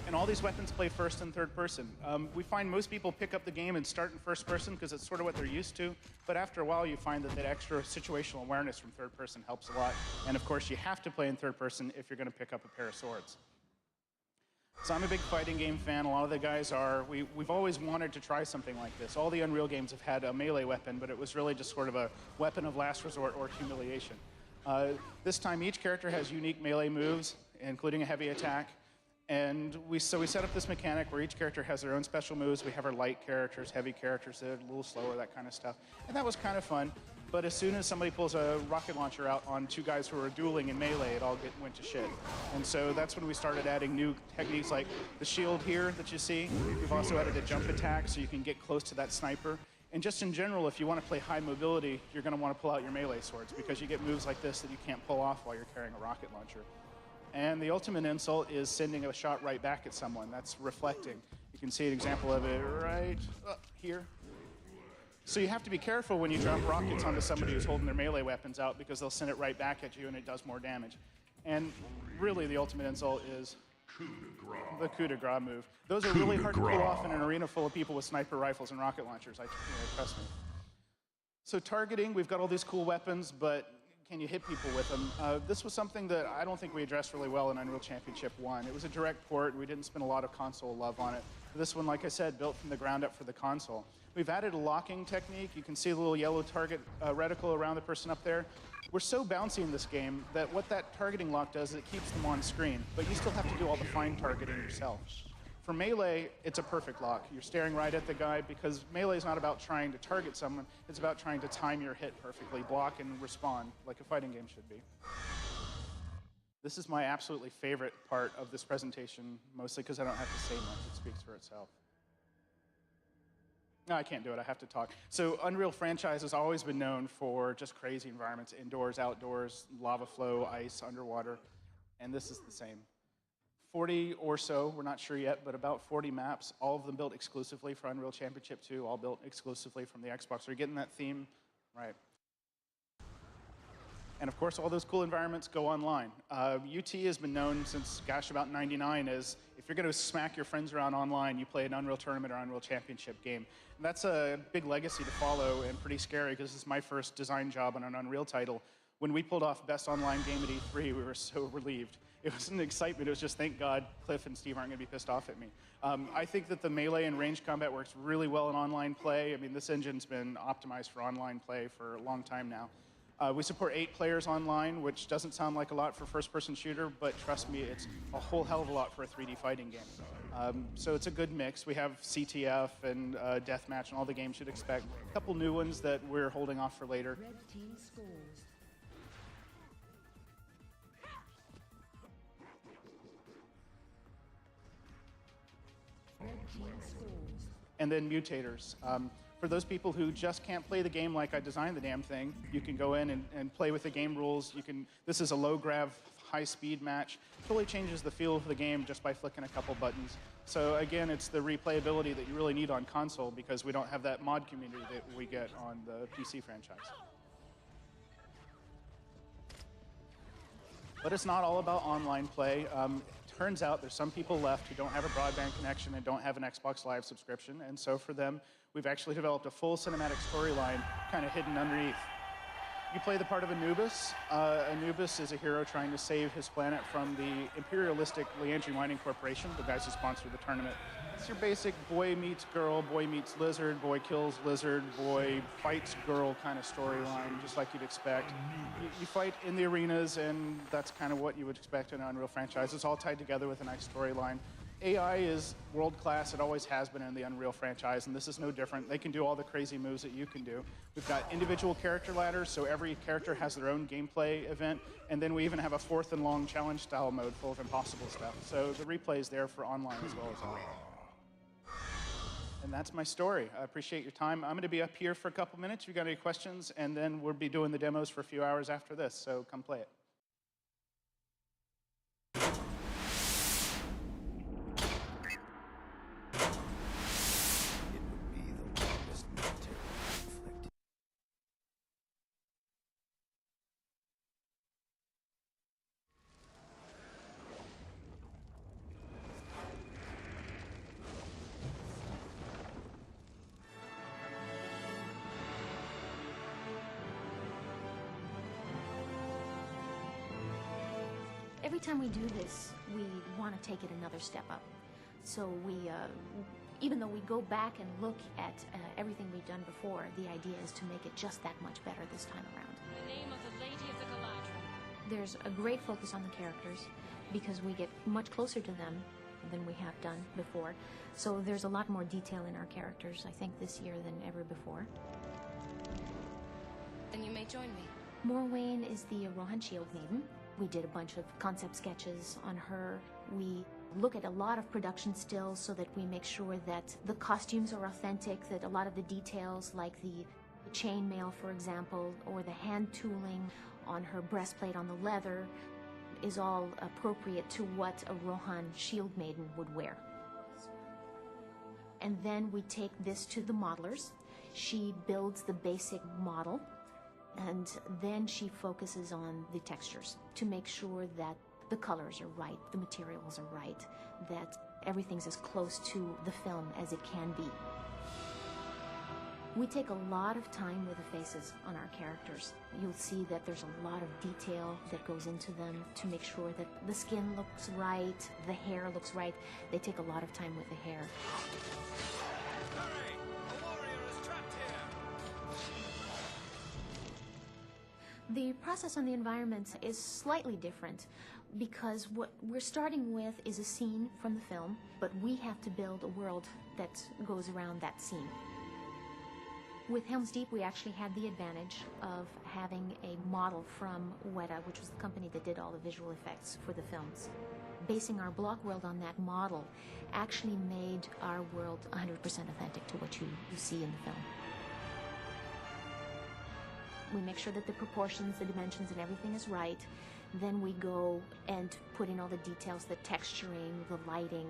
And all these weapons play first and third person. We find most people pick up the game and start in first person because it's sort of what they're used to, but after a while you find that extra situational awareness from third person helps a lot. And of course you have to play in third person if you're going to pick up a pair of swords. So I'm a big fighting game fan. A lot of the guys are. We've always wanted to try something like this. All the Unreal games have had a melee weapon, but it was really just sort of a weapon of last resort or humiliation. This time, each character has unique melee moves, including a heavy attack. And we set up this mechanic where each character has their own special moves. We have our light characters, heavy characters that are a little slower, that kind of stuff. And that was kind of fun. But as soon as somebody pulls a rocket launcher out on 2 guys who are dueling in melee, it all went to shit. And so that's when we started adding new techniques like the shield here that you see. We've also added a jump attack so you can get close to that sniper. And just in general, if you want to play high mobility, you're going to want to pull out your melee swords because you get moves like this that you can't pull off while you're carrying a rocket launcher. And the ultimate insult is sending a shot right back at someone. That's reflecting. You can see an example of it right up here. So you have to be careful when you drop rockets onto somebody who's holding their melee weapons out because they'll send it right back at you and it does more damage. And really the ultimate insult is the coup de grace move. Those are really hard to pull off in an arena full of people with sniper rifles and rocket launchers, trust me. So targeting, we've got all these cool weapons, but can you hit people with them? This was something that I don't think we addressed really well in Unreal Championship 1. It was a direct port. We didn't spend a lot of console love on it. This one, like I said, built from the ground up for the console. We've added a locking technique. You can see the little yellow target reticle around the person up there. We're so bouncy in this game that what that targeting lock does is it keeps them on screen, but you still have to do all the fine targeting yourself. For melee, it's a perfect lock. You're staring right at the guy because melee is not about trying to target someone. It's about trying to time your hit perfectly, block and respond like a fighting game should be. This is my absolutely favorite part of this presentation, mostly because I don't have to say much. It speaks for itself. No, I can't do it. I have to talk. So Unreal franchise has always been known for just crazy environments, indoors, outdoors, lava flow, ice, underwater, and this is the same. 40 or so, we're not sure yet, but about 40 maps, all of them built exclusively for Unreal Championship 2, all built exclusively from the Xbox. Are you getting that theme? Right. And of course, all those cool environments go online. UT has been known since, gosh, about '99 as if you're going to smack your friends around online, you play an Unreal Tournament or Unreal Championship game. And that's a big legacy to follow and pretty scary because this is my first design job on an Unreal title. When we pulled off Best Online Game at E3, we were so relieved. It was an excitement. It was just, thank God, Cliff and Steve aren't going to be pissed off at me. I think that the melee and range combat works really well in online play. I mean, this engine's been optimized for online play for a long time now. We support 8 players online, which doesn't sound like a lot for first-person shooter, but trust me, it's a whole hell of a lot for a 3D fighting game. So it's a good mix. We have CTF and Deathmatch and all the games you'd expect. A couple new ones that we're holding off for later. Red team scores. Red team scores. And then mutators. For those people who just can't play the game like I designed the damn thing, you can go in and play with the game rules. This is a low-grav, high-speed match. It totally changes the feel of the game just by flicking a couple buttons. So again, it's the replayability that you really need on console because we don't have that mod community that we get on the PC franchise. But it's not all about online play. Turns out there's some people left who don't have a broadband connection and don't have an Xbox Live subscription, and so for them, we've actually developed a full cinematic storyline kind of hidden underneath. You play the part of Anubis. Anubis is a hero trying to save his planet from the imperialistic Leandri Mining Corporation, the guys who sponsor the tournament. It's your basic boy meets girl, boy meets lizard, boy kills lizard, boy fights girl kind of storyline, just like you'd expect. You fight in the arenas, and that's kind of what you would expect in an Unreal franchise. It's all tied together with a nice storyline. AI is world-class. It always has been in the Unreal franchise, and this is no different. They can do all the crazy moves that you can do. We've got individual character ladders, so every character has their own gameplay event, and then we even have a fourth and long challenge-style mode full of impossible stuff. So the replay is there for online as well as offline. And that's my story. I appreciate your time. I'm going to be up here for a couple minutes if you got any questions, and then we'll be doing the demos for a few hours after this, so come play it. Every time we do this, we want to take it another step up. So even though we go back and look at everything we've done before, the idea is to make it just that much better this time around. The name of the Lady of the Galadriel. There's a great focus on the characters because we get much closer to them than we have done before. So there's a lot more detail in our characters, I think, this year than ever before. Then you may join me. Morwayn is the Rohan Shield Maiden. We did a bunch of concept sketches on her. We look at a lot of production stills so that we make sure that the costumes are authentic, that a lot of the details, like the chainmail, for example, or the hand tooling on her breastplate on the leather, is all appropriate to what a Rohan Shield Maiden would wear. And then we take this to the modelers. She builds the basic model, and then she focuses on the textures to make sure that the colors are right, the materials are right, that everything's as close to the film as it can be. We take a lot of time with the faces on our characters. You'll see that there's a lot of detail that goes into them to make sure that the skin looks right, the hair looks right. They take a lot of time with the hair. The process on the environment is slightly different because what we're starting with is a scene from the film, but we have to build a world that goes around that scene. With Helm's Deep, we actually had the advantage of having a model from Weta, which was the company that did all the visual effects for the films. Basing our block world on that model actually made our world 100% authentic to what you see in the film. We make sure that the proportions, the dimensions, and everything is right. Then we go and put in all the details, the texturing, the lighting.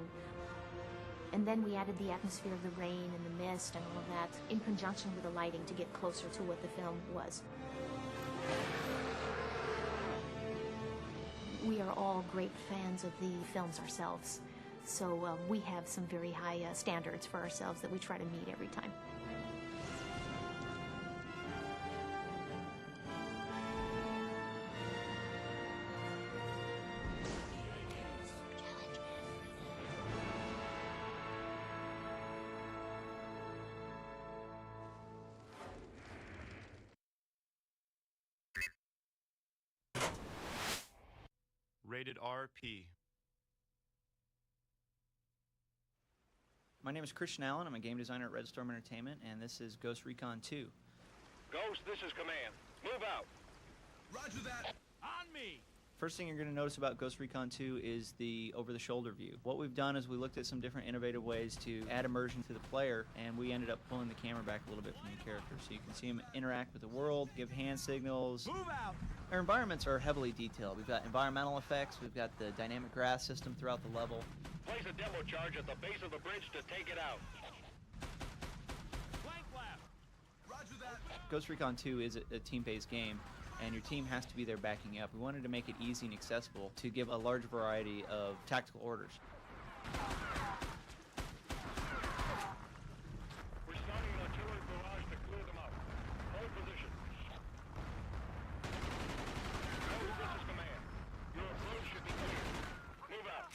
And then we added the atmosphere of the rain and the mist and all of that in conjunction with the lighting to get closer to what the film was. We are all great fans of the films ourselves. So we have some very high standards for ourselves that we try to meet every time. Rated RP. My name is Christian Allen. I'm a game designer at Red Storm Entertainment, and this is Ghost Recon 2. Ghost, this is Command. Move out. Roger that. On me. First thing you're going to notice about Ghost Recon 2 is the over-the-shoulder view. What we've done is we looked at some different innovative ways to add immersion to the player, and we ended up pulling the camera back a little bit from the character. So you can see him interact with the world, give hand signals. Move out. Our environments are heavily detailed. We've got environmental effects, we've got the dynamic grass system throughout the level. Place a demo charge at the base of the bridge to take it out. Flank left. Roger that. Ghost Recon 2 is a team-based game, and your team has to be there backing you up. We wanted to make it easy and accessible to give a large variety of tactical orders. We're starting an artillery barrage to clear them out. Hold position. Ghost, this is Command. Your approach should be clear. Move out.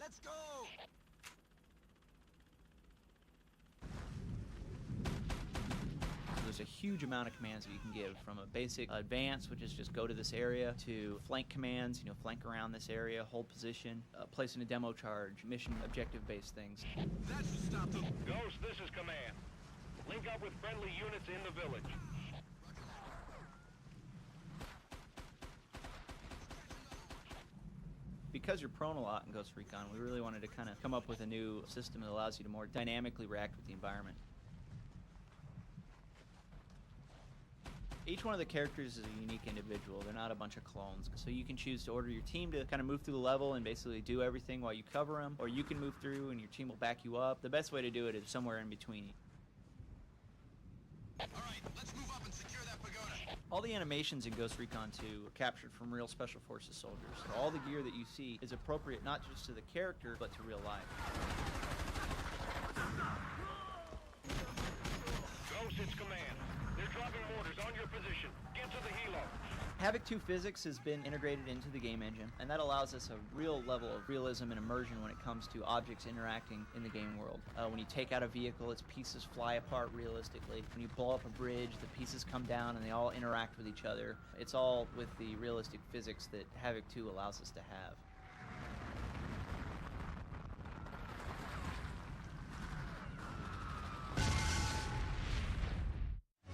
Let's go. There's a huge amount of commands that you can give, from a basic advance, which is just go to this area, to flank commands, flank around this area, hold position, placing a demo charge, mission objective-based things. That should stop them. Ghost, this is command. Link up with friendly units in the village. Because you're prone a lot in Ghost Recon, we really wanted to kind of come up with a new system that allows you to more dynamically react with the environment. Each one of the characters is a unique individual. They're not a bunch of clones. So you can choose to order your team to kind of move through the level and basically do everything while you cover them, or you can move through and your team will back you up. The best way to do it is somewhere in between. Alright, let's move up and secure that pagoda. All the animations in Ghost Recon 2 are captured from real Special Forces soldiers. So all the gear that you see is appropriate not just to the character, but to real life. Ghost, it's command. They're dropping mortars on your position. Get to the helo. Havoc 2 physics has been integrated into the game engine, and that allows us a real level of realism and immersion when it comes to objects interacting in the game world. When you take out a vehicle, its pieces fly apart realistically. When you blow up a bridge, the pieces come down and they all interact with each other. It's all with the realistic physics that Havoc 2 allows us to have.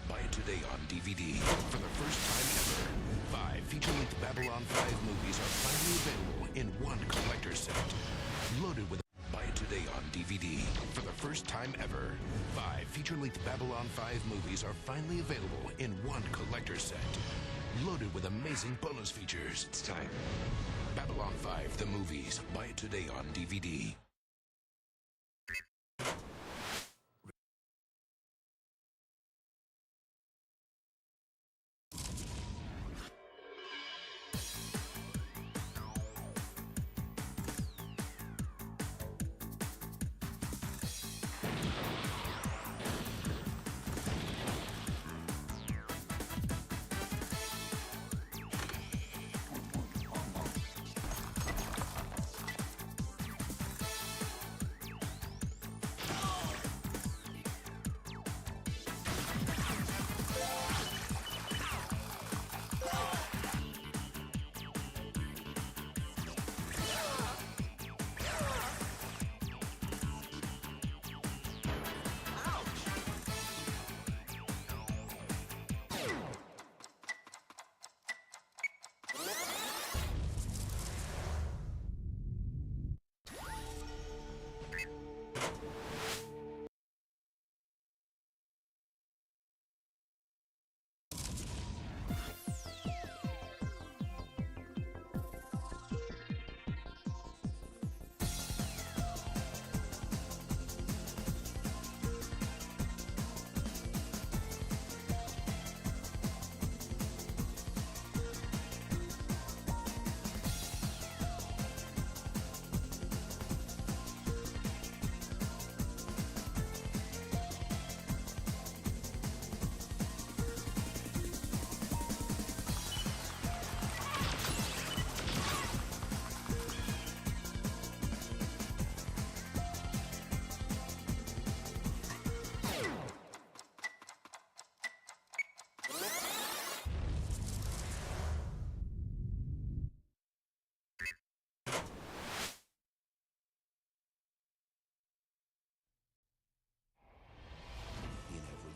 Buy it today on DVD. For the first time ever, 5 feature-length Babylon 5 movies are finally available in one collector's set. Loaded with... Buy it today on DVD. For the first time ever, 5 feature-length Babylon 5 movies are finally available in one collector's set. Loaded with amazing bonus features. It's time. Babylon 5, the movies. Buy it today on DVD.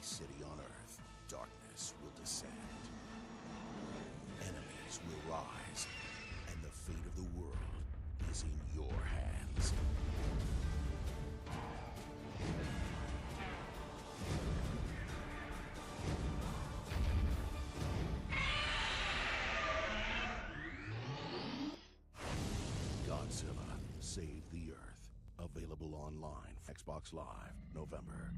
City on Earth, darkness will descend. Enemies will rise, and the fate of the world is in your hands. Godzilla, Save the Earth. Available online. Xbox Live, November.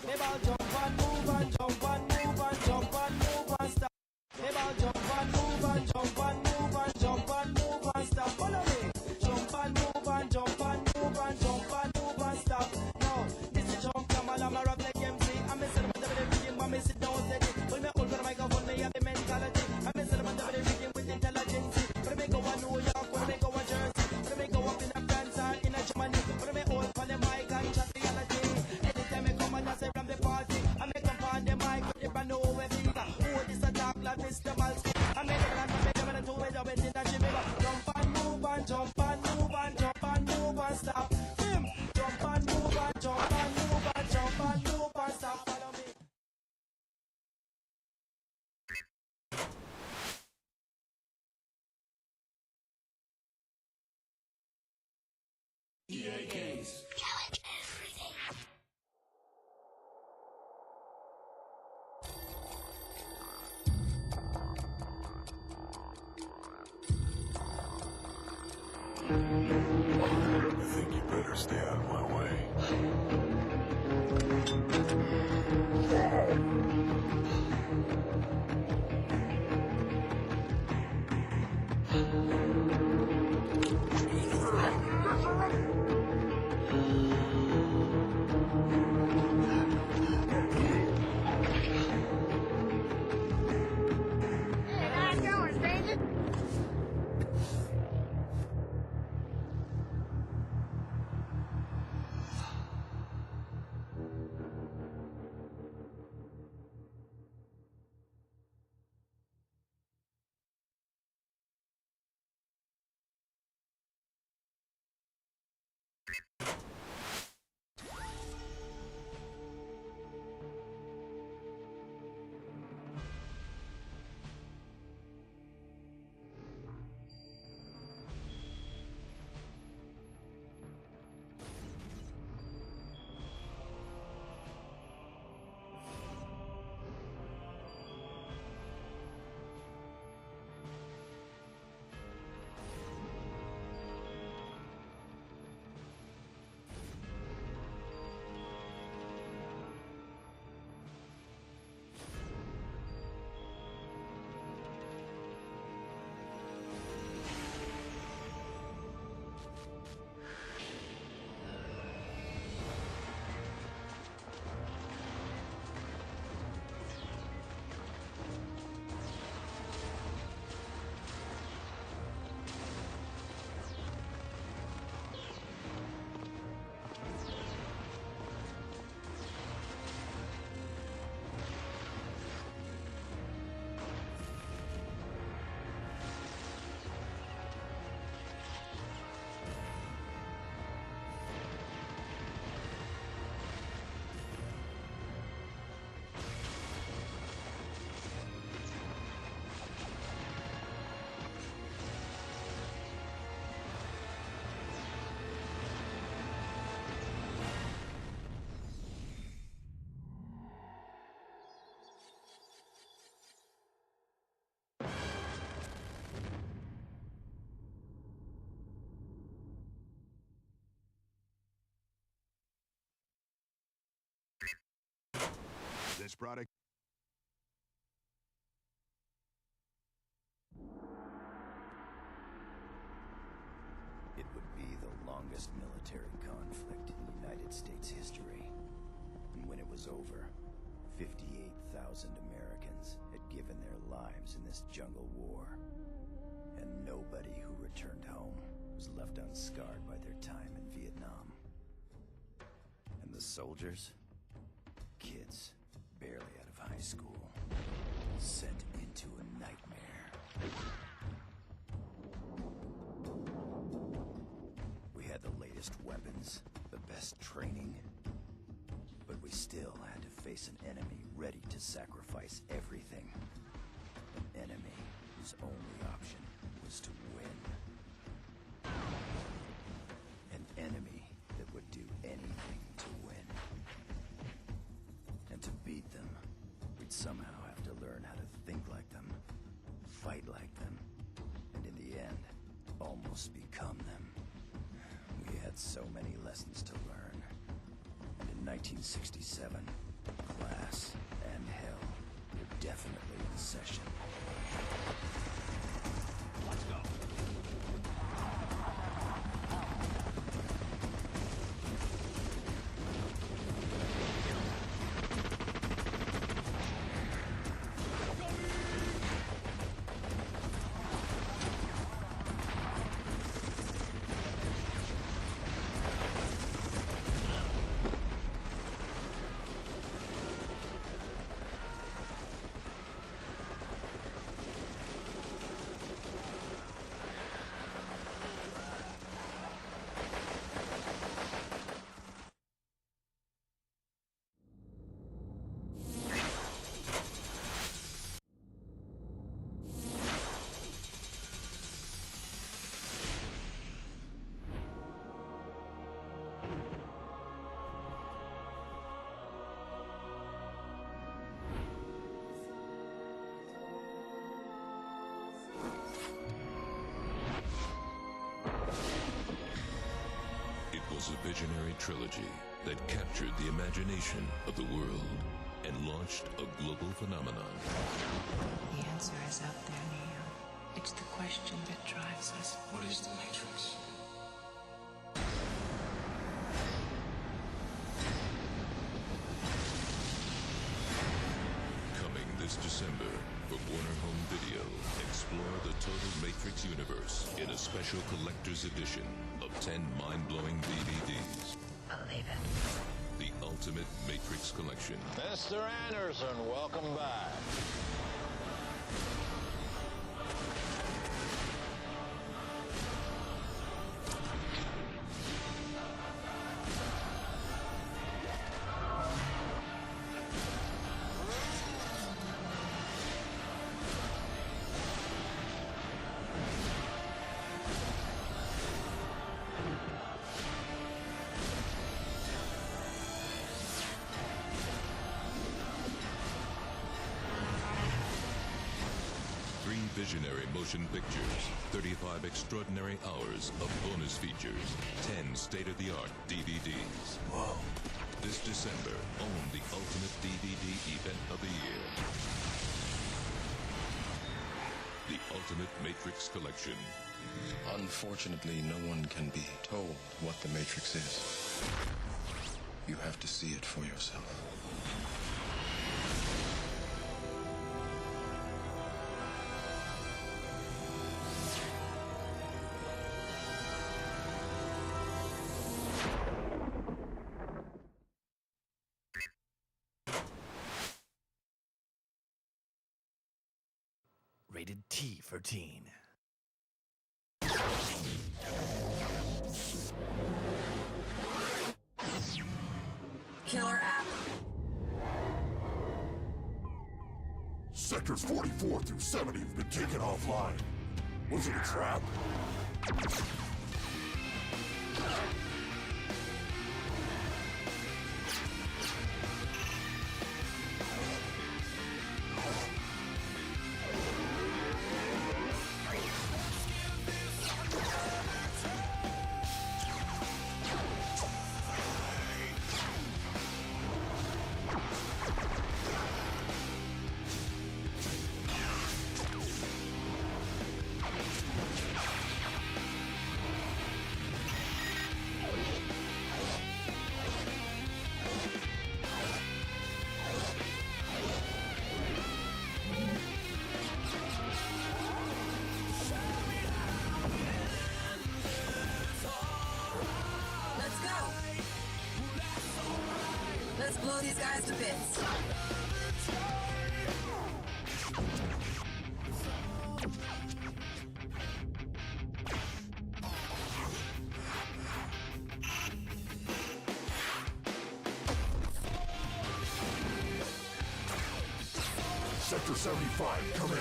Maybe I'll jump and move and jump and move and jump and move and stop. Maybe I'll jump and move and jump and move and jump and move and stop. Follow me. Jump and move and jump and move and jump and move and stop. Now, this is jump Kamal, I'm a rap like MC. I'm a celebrity with the rhythm, I'm a sit down steady. When me hold for the microphone, me have the mentality. I'm a celebrity with the rhythm with intelligence. When me go to New York, when me go to Jersey, when me go up in France or in Germany, when me hold for the mic and chat reality. Anytime I come and I say from move and jump and move and stop. Him, jump and move and jump and move and jump and move and stop. Follow me. EA Games. Challenge everything. I think you better stay out of my way. This product. It would be the longest military conflict in United States history. And when it was over, 58,000 Americans had given their lives in this jungle war. And nobody who returned home was left unscarred by their time in Vietnam. And the soldiers? Kids, barely out of high school, sent into a nightmare. We had the latest weapons, the best training, but we still had to face an enemy ready to sacrifice everything. An enemy whose only option was to win. An enemy that would do anything to win. And to beat them, we'd somehow have to learn how to think like them, fight like them, and in the end, almost become them. We had so many lessons to learn. And in 1967, class and hell were definitely in session. Let's go. was a visionary trilogy that captured the imagination of the world and launched a global phenomenon. The answer is out there, Neo. It's the question that drives us. What is the Matrix? Coming this December for Warner Home Video, explore the total Matrix universe in a special collector's edition of 10 mind-blowing DVDs. Believe it. The Ultimate Matrix Collection. Mr. Anderson, welcome back. Visionary motion pictures, 35 extraordinary hours of bonus features, 10 state-of-the-art DVDs. Whoa. This December, own the ultimate DVD event of the year. The Ultimate Matrix Collection. Unfortunately, no one can be told what the Matrix is. You have to see it for yourself. Rated T for teen. Killer app. Sectors 44 through 70 have been taken offline. Was it a trap? Let's blow these guys to bits. Sector 75, come in.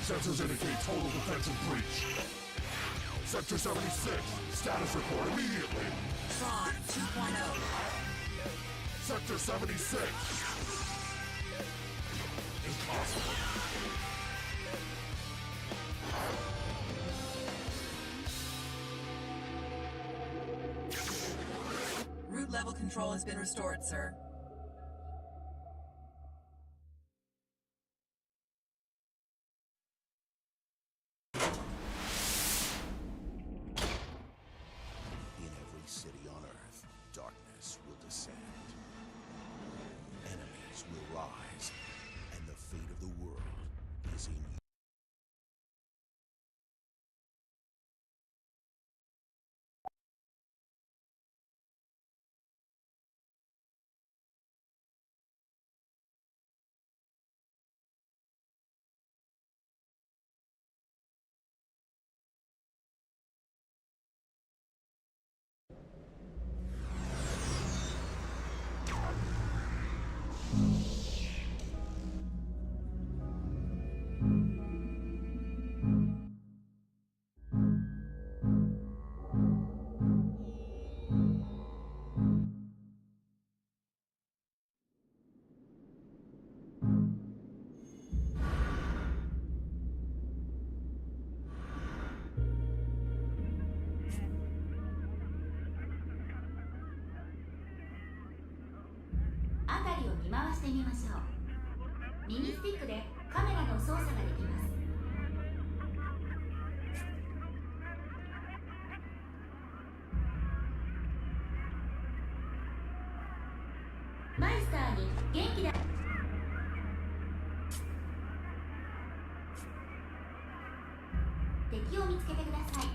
Sensors indicate total defensive breach. Sector 76, status report immediately. Tron 2.0. Sector 76. Impossible. Root level control has been restored, sir. In every city on Earth, darkness will descend. Enemies will rise, and the fate of the world is in you. 回してみましょう。右スティックでカメラの操作ができます。マイスターに元気だ。敵を見つけてください。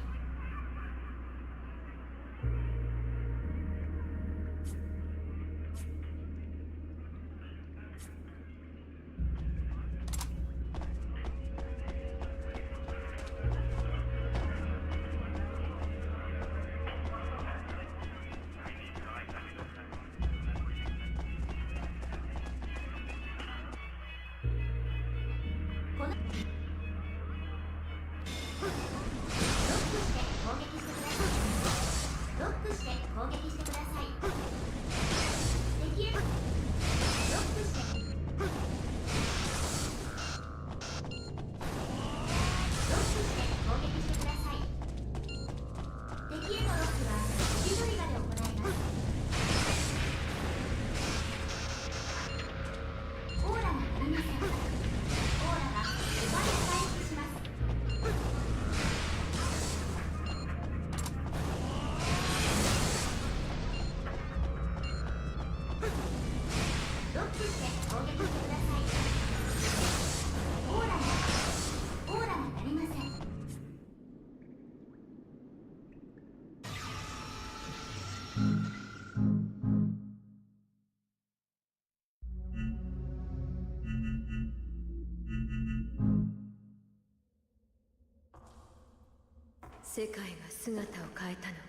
世界が姿を変えたのは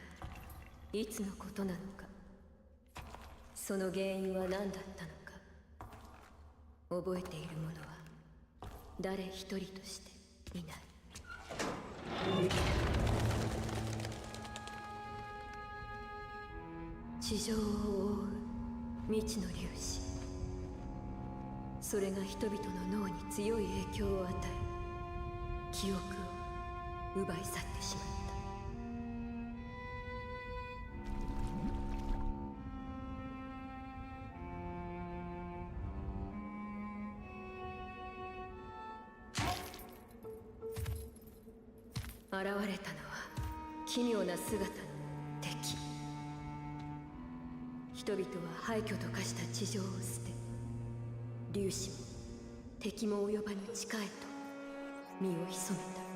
いつのことなのか、その原因は何だったのか、覚えている者は誰一人としていない。地上を覆う未知の粒子、それが人々の脳に強い影響を与え、記憶を奪い去ってしまった。現れたのは奇妙な姿の敵。人々は廃墟と化した地上を捨て、粒子も敵も及ばぬ地下へと身を潜めた。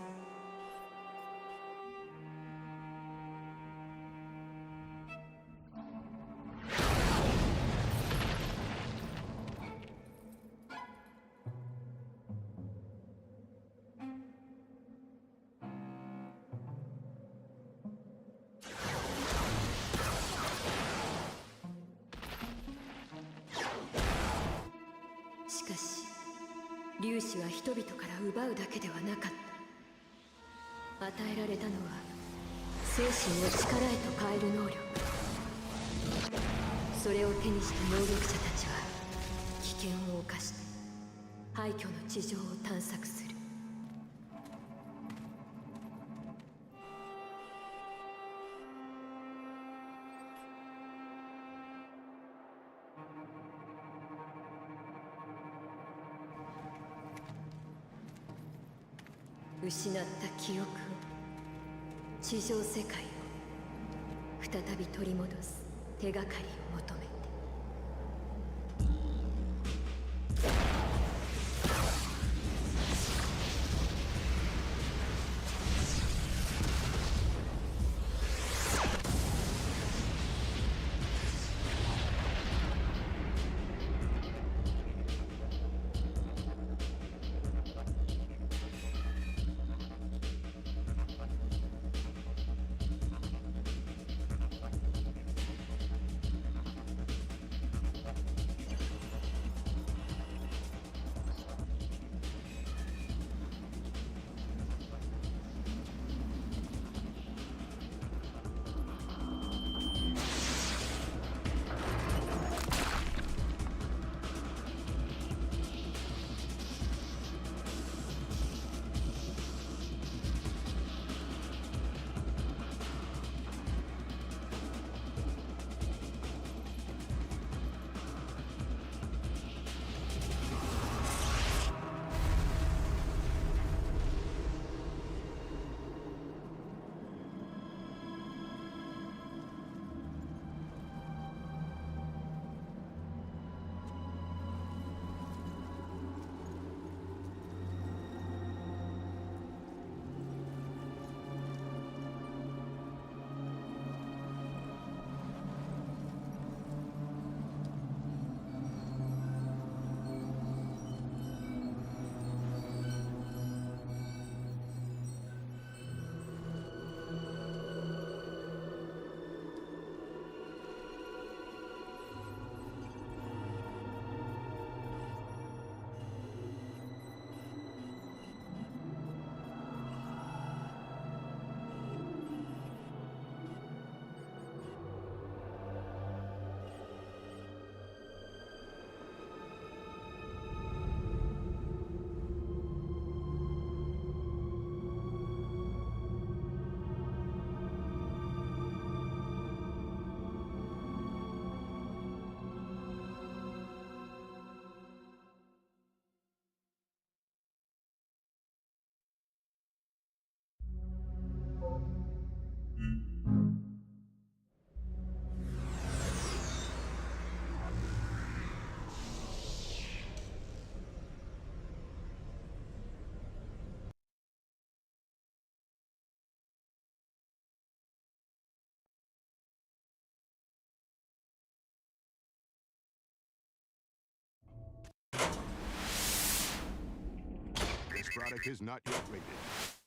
しかし粒子は人々から奪うだけではなかった。与えられたのは精神を力へと変える能力。それを手にした能力者たちは危険を冒して廃墟の地上を探索する。失った記憶を、地上世界を再び取り戻す手がかりを求めて。Product is not yet rated.